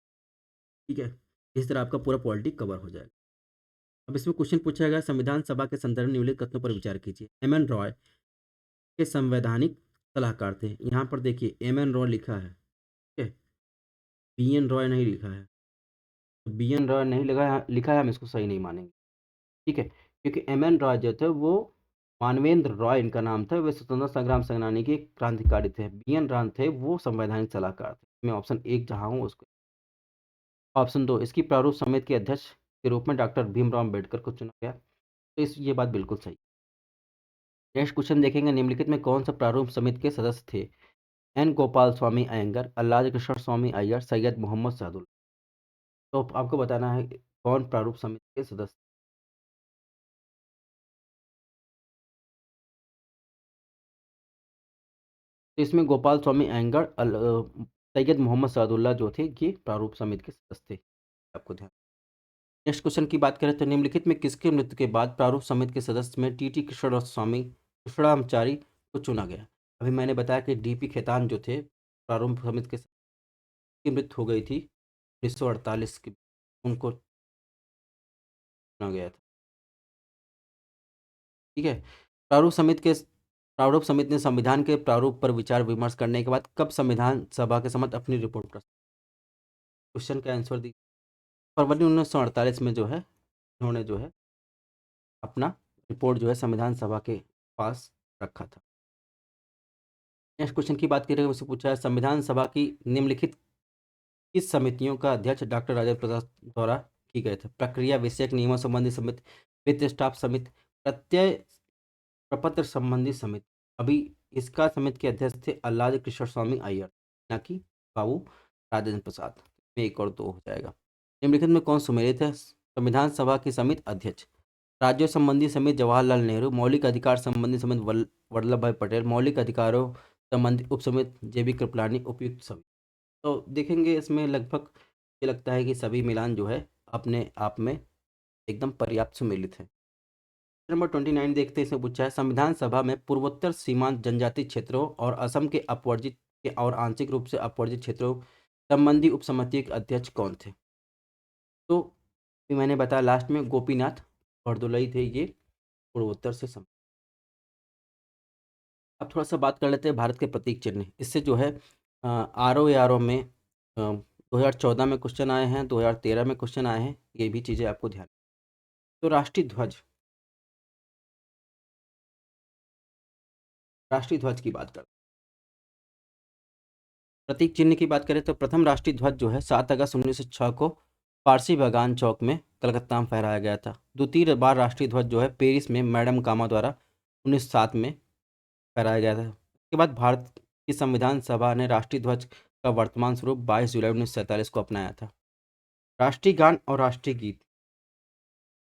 ठीक है। इस तरह आपका पूरा पॉलिटी कवर हो जाएगा। अब इसमें क्वेश्चन पूछा गया, संविधान सभा के संदर्भ में निम्नलिखित कथनों पर विचार कीजिए। MN रॉय के संवैधानिक सलाहकार थे। यहाँ पर देखिए MN रॉय लिखा है, ठीक है, BN रॉय नहीं लिखा है। तो BN रॉय नहीं लिखा है, हम इसको सही नहीं मानेंगे, ठीक है, क्योंकि MN रॉय जो थे वो मानवेंद्र रॉय इनका नाम था, वे स्वतंत्रता संग्राम सेनानी के क्रांतिकारी थे। BN रॉय थे वो संवैधानिक सलाहकार थे। मैं ऑप्शन 1 जहाँ हूँ उसको। ऑप्शन 2, इसकी प्रारूप समिति के अध्यक्ष के रूप में डॉक्टर भीमराव अम्बेडकर को चुना गया। तो ये बात बिल्कुल सही। नेक्स्ट क्वेश्चन देखेंगे, निम्नलिखित में कौन सा प्रारूप समिति के सदस्य थे। N गोपाल स्वामी अयंगर, अल्लाद कृष्ण स्वामी अय्यर, सैयद मोहम्मद सादुल। तो आपको बताना है कौन प्रारूप समिति के सदस्य। तो इसमें गोपाल स्वामी अयंगर, सैयद मोहम्मद सादुल्ला जो थे ये प्रारूप समिति के सदस्य थे, आपको ध्यान। नेक्स्ट क्वेश्चन की बात करें तो निम्नलिखित में किसके मृत्यु के बाद प्रारूप समिति के सदस्य में TT कृष्ण स्वामी कृष्णाचारी को चुना गया। अभी मैंने बताया कि DP खेतान जो थे प्रारूप समिति के की मृत्यु हो गई थी 1948 की, उनको चुना गया था, ठीक है। प्रारूप समिति ने संविधान के प्रारूप पर विचार विमर्श करने के बाद कब संविधान सभा के समक्ष अपनी रिपोर्ट प्रस्तुत। क्वेश्चन का आंसर दी फरवरी 1948 में जो है उन्होंने जो है अपना रिपोर्ट जो है संविधान सभा के पास रखा था। नेक्स्ट क्वेश्चन की बात करें, उससे पूछा है संविधान सभा की निम्नलिखित किस समितियों का अध्यक्ष डॉक्टर राजेंद्र प्रसाद द्वारा की गए थे। प्रक्रिया विषयक नियमों संबंधी समिति, वित्त स्टाफ समिति, प्रत्यय प्रपत्र संबंधी समिति। अभी इसका समिति के अध्यक्ष थे अल्लाद कृष्ण स्वामी अय्यर, ना कि बाबू राजेंद्र प्रसाद। में 1 और 2 हो जाएगा। निम्नलिखित में कौन सुमेलित है। संविधान सभा की समिति अध्यक्ष, राज्यों संबंधी समिति जवाहरलाल नेहरू, मौलिक अधिकार संबंधी समिति वल्लभ भाई पटेल, मौलिक अधिकारों संबंधी उप समिति JB कृपलानी, उपयुक्त समिति। तो देखेंगे इसमें लगभग ये लगता है कि सभी मिलान जो है अपने आप में एकदम पर्याप्त सुमेलित है। नंबर 29 देखते हैं, इसमें पूछा है संविधान सभा में पूर्वोत्तर सीमांत जनजाति क्षेत्रों और असम के अपवर्जित के और आंशिक रूप से अपवर्जित क्षेत्रों संबंधी उपसमिति के अध्यक्ष कौन थे। तो मैंने बताया लास्ट में गोपीनाथ बरदोलई थे ये पूर्वोत्तर से सम। अब थोड़ा सा बात कर लेते हैं भारत के प्रतीक चिन्ह। इससे जो है RO में 2014 में क्वेश्चन आए हैं, 2013 में क्वेश्चन आए हैं, ये भी चीज़ें आपको ध्यान। तो राष्ट्रीय ध्वज की बात करते, प्रतीक चिन्ह की बात करें तो प्रथम राष्ट्रीय ध्वज जो है 7 अगस्त 1906 को पारसी बागान चौक में कलकत्ता में फहराया गया था। द्वितीय बार राष्ट्रीय ध्वज जो है पेरिस में मैडम कामा द्वारा 1907 में फहराया गया था। इसके बाद भारत की संविधान सभा ने राष्ट्रीय ध्वज का वर्तमान स्वरूप 22 जुलाई 1947 को अपनाया था। राष्ट्रीय गान और राष्ट्रीय गीत,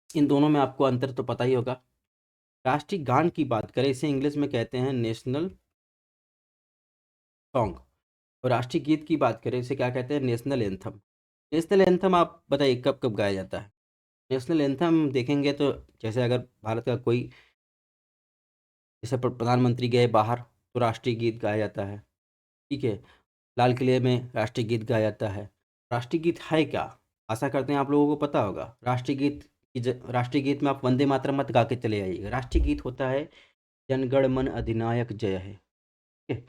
इन दोनों में आपको अंतर तो पता ही होगा। राष्ट्रीय गान की बात करें, इसे इंग्लिश में कहते हैं नेशनल सॉन्ग। और राष्ट्रीय गीत की बात करें, इसे क्या कहते हैं? National anthem. नेशनल एंथम आप बताइए कब कब गाया जाता है? नेशनल एंथम देखेंगे तो जैसे अगर भारत का कोई, जैसे प्रधानमंत्री गए बाहर तो राष्ट्रीय गीत गाया जाता है। ठीक है, लाल किले में राष्ट्रीय गीत गाया जाता है। राष्ट्रीय गीत है क्या? आशा करते हैं आप लोगों को पता होगा। राष्ट्रीय गीत राष्ट्रीय गीत में आप वंदे मातरम मत गा के चले आइएगा। राष्ट्रीय गीत होता है जनगण मन अधिनायक जय है। ठीक है,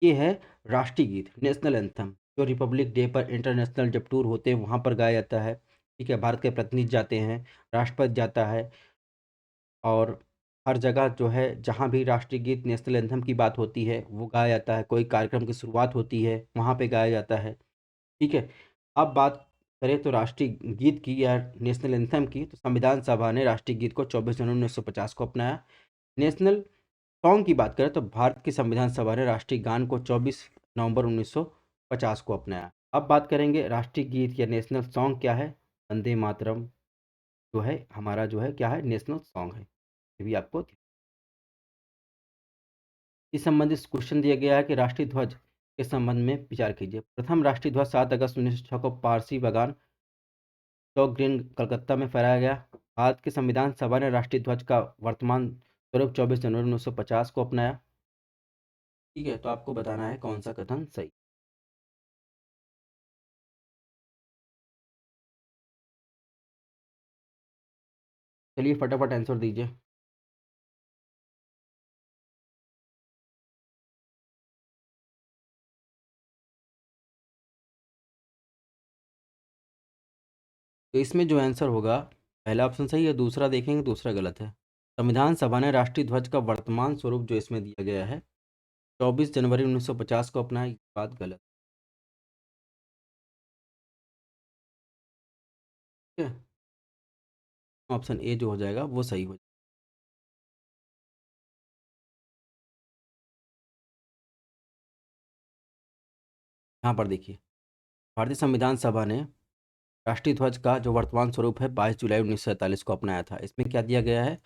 ये है राष्ट्रीय गीत, नेशनल एंथम, जो रिपब्लिक डे पर इंटरनेशनल जब टूर होते हैं वहाँ पर गाया जाता है। ठीक है, भारत के प्रतिनिधि जाते हैं, राष्ट्रपति जाता है, और हर जगह जो है जहाँ भी राष्ट्रीय गीत नेशनल एंथम की बात होती है वो गाया जाता है। कोई कार्यक्रम की शुरुआत होती है वहाँ पे गाया जाता है। ठीक है, अब बात करें तो राष्ट्रीय गीत की या नेशनल एंथम की, तो संविधान सभा ने राष्ट्रीय गीत को 24 जनवरी 1950 को अपनाया। नेशनल सॉन्ग की बात करें तो भारत की संविधान सभा ने राष्ट्रीय गान को 24 नवंबर 1950 को अपनाया। अब बात करेंगे राष्ट्रीय गीत या नेशनल सॉन्ग क्या है। वंदे मातरम जो है हमारा जो है क्या है, नेशनल सॉन्ग है। ये भी आपको इस संबंधित क्वेश्चन दिया गया है कि राष्ट्रीय ध्वज के संबंध में विचार कीजिए। प्रथम राष्ट्रीय ध्वज 7 अगस्त 1906 को पारसी बागान चौक ग्रीन कलकत्ता में फहराया गया। भारत की संविधान सभा ने राष्ट्रीय ध्वज का वर्तमान स्वरूप 24 जनवरी 1950 को अपनाया। ठीक है, तो आपको बताना है कौन सा कथन सही। चलिए फटाफट आंसर दीजिए। तो इसमें जो आंसर होगा, पहला ऑप्शन सही है, दूसरा देखेंगे दूसरा गलत है। संविधान सभा ने राष्ट्रीय ध्वज का वर्तमान स्वरूप जो इसमें दिया गया है 24 जनवरी 1950 को अपनाया, ये बात गलत है। ऑप्शन ए जो हो जाएगा वो सही हो। यहाँ पर देखिए, भारतीय संविधान सभा ने राष्ट्रीय ध्वज का जो वर्तमान स्वरूप है 22 जुलाई 1947 को अपनाया था। इसमें क्या दिया गया है?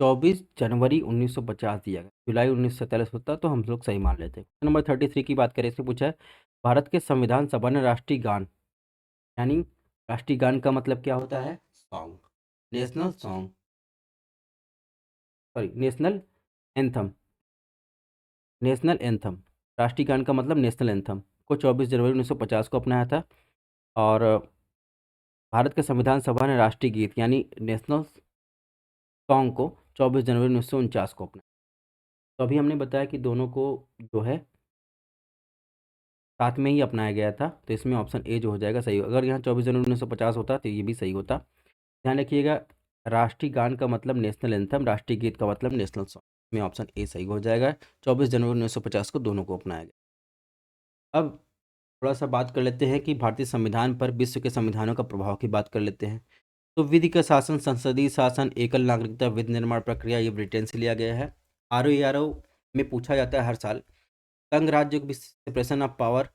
24 जनवरी 1950 दिया गया। जुलाई 1947 होता तो हम लोग सही मान लेते। नंबर 33 की बात करें, इसमें पूछा है भारत के संविधान सभा ने राष्ट्रीय गान, यानी राष्ट्रीय गान का मतलब क्या होता है? Song, national song, sorry national anthem. National anthem, राष्ट्रीय गान का मतलब नेशनल एंथम को 24 जनवरी 1950 को अपनाया था। और भारत के संविधान सभा ने राष्ट्रीय गीत यानी नेशनल सॉन्ग को 24 जनवरी 1949 को अपनाया। तो अभी हमने बताया कि दोनों को जो है साथ में ही अपनाया गया था, तो इसमें ऑप्शन ए जो हो जाएगा सही। अगर यहाँ 24 जनवरी 1950 होता तो ये भी सही होता। ध्यान रखिएगा, राष्ट्रीय गान का मतलब नेशनल एंथम, राष्ट्रीय गीत का मतलब नेशनल सॉन्ग, इसमें ऑप्शन ए सही हो जाएगा। 24 जनवरी 1950 को दोनों को अपनाया गया। अब थोड़ा सा बात कर लेते हैं कि भारतीय संविधान पर विश्व के संविधानों का प्रभाव की बात कर लेते हैं। तो विधि का शासन, संसदीय शासन, एकल नागरिकता, विधि निर्माण प्रक्रिया, ये ब्रिटेन से लिया गया है। आर में पूछा जाता है हर साल। संघ राज्य की सेपरेशन ऑफ पावर,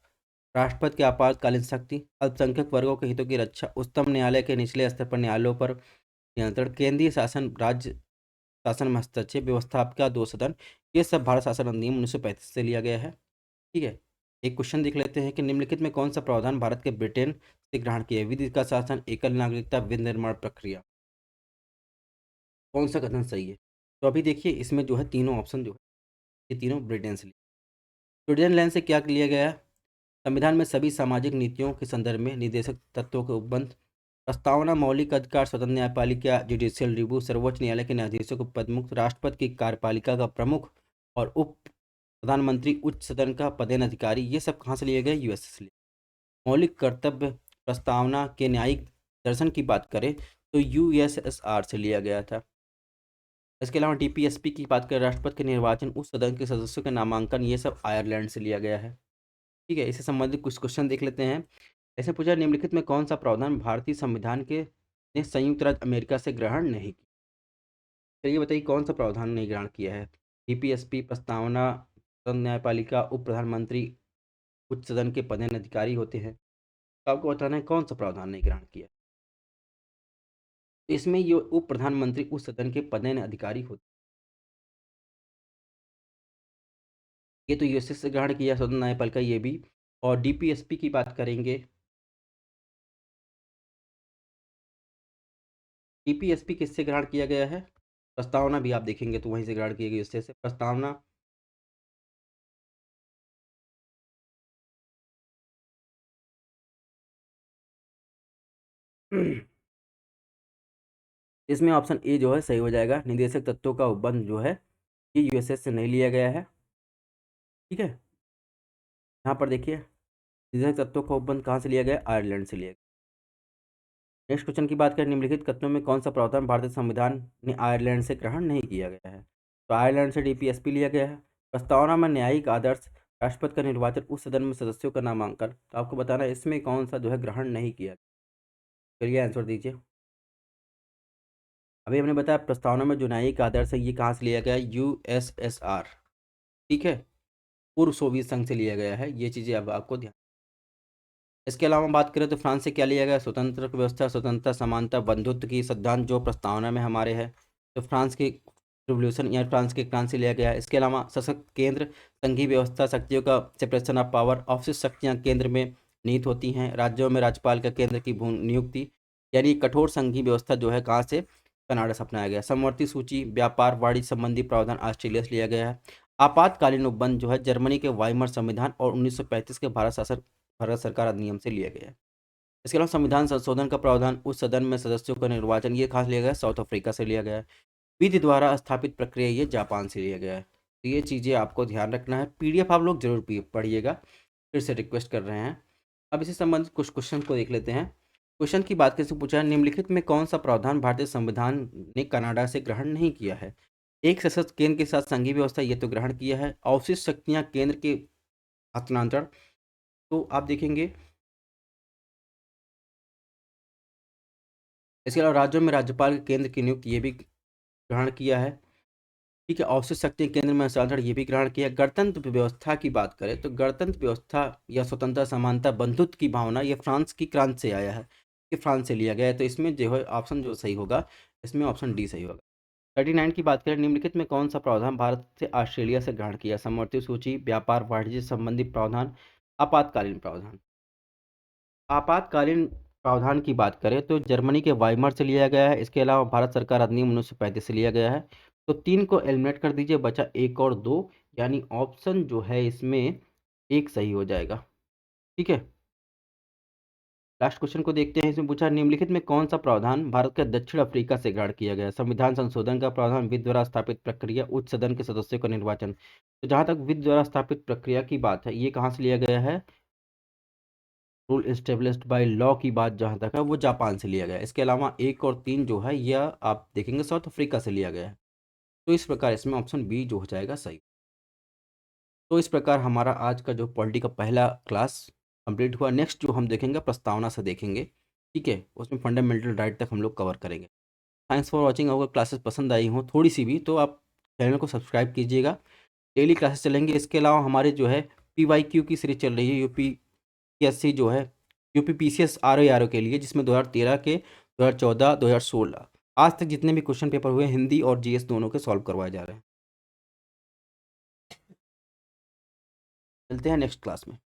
राष्ट्रपति की आपातकालीन शक्ति, अल्पसंख्यक वर्गों के हितों की रक्षा, उच्चतम न्यायालय के निचले स्तर पर न्यायालयों पर नियंत्रण, केंद्रीय शासन, राज्य शासन में हस्तक्षेप, व्यवस्थापिका 2 सदन, ये सब भारत शासन अधिनियम 1935 से लिया गया है। ठीक है, एक क्वेश्चन देख लेते हैं कि निम्नलिखित में कौन सा प्रावधान भारत के ब्रिटेन से ग्रहण किया है? विधि का शासन, एकल नागरिकता, विधि निर्माण प्रक्रिया, कौन सा कथन सही है? तो अभी देखिए इसमें जो है तीनों ऑप्शन जो है ये तीनों ब्रिटेन से लिए। स्विट्जरलैंड से क्या लिया गया है? संविधान में सभी सामाजिक नीतियों के संदर्भ में निर्देशक तत्वों के उपबंध, प्रस्तावना, मौलिक अधिकार, स्वतंत्र न्यायपालिका, जुडिशियल रिव्यू, सर्वोच्च न्यायालय के न्यायाधीशों को पदमुक्त, राष्ट्रपति की कार्यपालिका का प्रमुख और उप प्रधानमंत्री, उच्च सदन का पदेन अधिकारी, ये सब कहाँ से लिए गए? यूएस से लिए। मौलिक कर्तव्य प्रस्तावना के न्यायिक दर्शन की बात करें तो यूएसएसआर से लिया गया था। इसके अलावा डीपीएसपी की बात करें, राष्ट्रपति के निर्वाचन, उस सदन के सदस्यों के नामांकन, ये सब आयरलैंड से लिया गया है। ठीक है, इससे संबंधित कुछ क्वेश्चन देख लेते हैं। ऐसे पूछा, निम्नलिखित में कौन सा प्रावधान भारतीय संविधान के ने संयुक्त राज्य अमेरिका से ग्रहण नहीं किया? चलिए बताइए कौन सा प्रावधान नहीं ग्रहण किया है? डीपीएसपी, प्रस्तावना, सदन, न्यायपालिका, उप प्रधानमंत्री, उच्च सदन के पदेन अधिकारी होते हैं। तो आपको बताना है कौन सा प्रावधान नहीं ग्रहण किया। तो इसमें ये उप प्रधानमंत्री उस सदन के पदेन अधिकारी होते ये तो यूएसएस से ग्रहण किया स्वतंत्र न्यायपालिका का ये भी। और डीपीएसपी की बात करेंगे, डीपीएसपी किससे ग्रहण किया गया है? प्रस्तावना भी आप देखेंगे तो वहीं से ग्रहण की गई, उससे प्रस्तावना। इसमें ऑप्शन ए जो है सही हो जाएगा। निदेशक तत्वों का उपबंध जो है ये यूएसएस से नहीं लिया गया है। ठीक है, यहाँ पर देखिए निदेशक तत्वों का उपबंध कहाँ से लिया गया? आयरलैंड से लिया गया। नेक्स्ट क्वेश्चन की बात करें, निम्नलिखित कथनों में कौन सा प्रावधान भारतीय संविधान ने आयरलैंड से ग्रहण नहीं किया गया है? तो आयरलैंड से डीपीएसपी लिया गया है। प्रस्तावना में न्यायिक आदर्श, राष्ट्रपति का निर्वाचन, उस सदन में सदस्यों का नामांकन। तो आपको बताना है इसमें कौन सा जो है ग्रहण नहीं किया। चलिए आंसर दीजिए। अभी हमने बताया प्रस्तावना में जो न्यायिक आदर्श है ये कहाँ से लिया गया है? यूएसएसआर। ठीक है, पूर्व सोवियत संघ से लिया गया है। ये चीज़ें अब आपको ध्यान। इसके अलावा बात करें तो फ्रांस से क्या लिया गया? स्वतंत्र व्यवस्था, स्वतंत्रता, समानता, बंधुत्व की सिद्धांत जो प्रस्तावना में हमारे है, तो फ्रांस के रिवोल्यूशन या फ्रांस के क्रांति से लिया गया है। इसके अलावा सशक्त केंद्र, संघीय व्यवस्था, शक्तियों का सेपरेशन ऑफ पावर, ऑफिस शक्तियाँ केंद्र में निहित होती हैं, राज्यों में राज्यपाल का केंद्र की नियुक्ति, यानी कठोर संघीय व्यवस्था जो है कहाँ से? कनाडा से अपनाया गया। समवर्ती सूची, व्यापार वाणिज्य संबंधी प्रावधान ऑस्ट्रेलिया से लिया गया है। आपातकालीन उपबंध जो है जर्मनी के वाइमर संविधान और 1935 के भारत सरकार अधिनियम से लिया गया है। इसके अलावा संविधान संशोधन का प्रावधान, उस सदन में सदस्यों का निर्वाचन, ये कहाँ से लिया गया? साउथ अफ्रीका से लिया गया है। विधि द्वारा स्थापित प्रक्रिया, ये जापान से लिया गया है। तो ये चीज़ें आपको ध्यान रखना है। पीडीएफ आप लोग जरूर पढ़िएगा, फिर से रिक्वेस्ट कर रहे हैं। अब इसी संबंधित कुछ क्वेश्चन को देख लेते हैं। क्वेश्चन की बात कैसे पूछा है, निम्नलिखित में कौन सा प्रावधान भारतीय संविधान ने कनाडा से ग्रहण नहीं किया है? एक सशक्त केंद्र के साथ संघीय व्यवस्था, ये तो ग्रहण किया है। अवशिष्ट शक्तियाँ केंद्र के हस्तांतरण, तो आप देखेंगे। इसके अलावा राज्यों में राज्यपाल के केंद्र की नियुक्ति, ये भी ग्रहण किया है। ठीक है, अवशिष्ट शक्ति केंद्र में हस्तांतरण, ये भी ग्रहण किया। गणतंत्र व्यवस्था की बात करें तो गणतंत्र व्यवस्था या स्वतंत्रता, समानता, बंधुत्व की भावना, ये फ्रांस की क्रांति से आया है, ये फ्रांस से लिया गया है। तो इसमें जो है ऑप्शन जो सही होगा, इसमें ऑप्शन डी सही होगा। 39 की बात करें, निम्नलिखित में कौन सा प्रावधान भारत से ऑस्ट्रेलिया से ग्रहण किया? समवर्ती सूची, व्यापार वाणिज्य संबंधी प्रावधान, आपातकालीन प्रावधान। आपातकालीन प्रावधान की बात करें तो जर्मनी के वाइमर से लिया गया है। इसके अलावा भारत सरकार अधिनियम 1935 से लिया गया है। तो 3 को एलिमिनेट कर दीजिए, बचा 1 और 2, यानी ऑप्शन जो है इसमें 1 सही हो जाएगा। ठीक है, लास्ट क्वेश्चन को देखते हैं। इसमें पूछा, निम्नलिखित में कौन सा प्रावधान भारत के दक्षिण अफ्रीका से ग्रहण किया गया? संविधान संशोधन का प्रावधान, विधि द्वारा स्थापित प्रक्रिया, उच्च सदन के सदस्यों का निर्वाचन। तो जहां तक विधि द्वारा स्थापित प्रक्रिया की बात है, ये कहाँ से लिया गया है? रूल एस्टेब्लिश्ड बाय लॉ की बात जहाँ तक है वो जापान से लिया गया है। इसके अलावा 1 और 3 जो है यह आप देखेंगे साउथ अफ्रीका से लिया गया है। तो इस प्रकार इसमें ऑप्शन बी जो हो जाएगा सही। तो इस प्रकार हमारा आज का जो पॉलिटी का पहला क्लास कंप्लीट हुआ। नेक्स्ट जो हम देखेंगे प्रस्तावना से देखेंगे। ठीक है, उसमें फंडामेंटल राइट तक हम लोग कवर करेंगे। Thanks for watching. अगर क्लासेस पसंद आई हों थोड़ी सी भी, तो आप चैनल को सब्सक्राइब कीजिएगा। डेली क्लासेस चलेंगे। इसके अलावा हमारे जो है PYQ की सीरीज चल रही है, यूपीएससी जो है, यूपीपीसीएस आर के लिए, जिसमें 2013 के, 2014, 2016 आज तक जितने भी क्वेश्चन पेपर हुए हिंदी और जीएस दोनों के सॉल्व करवाए जा रहे हैं। मिलते हैं नेक्स्ट क्लास में।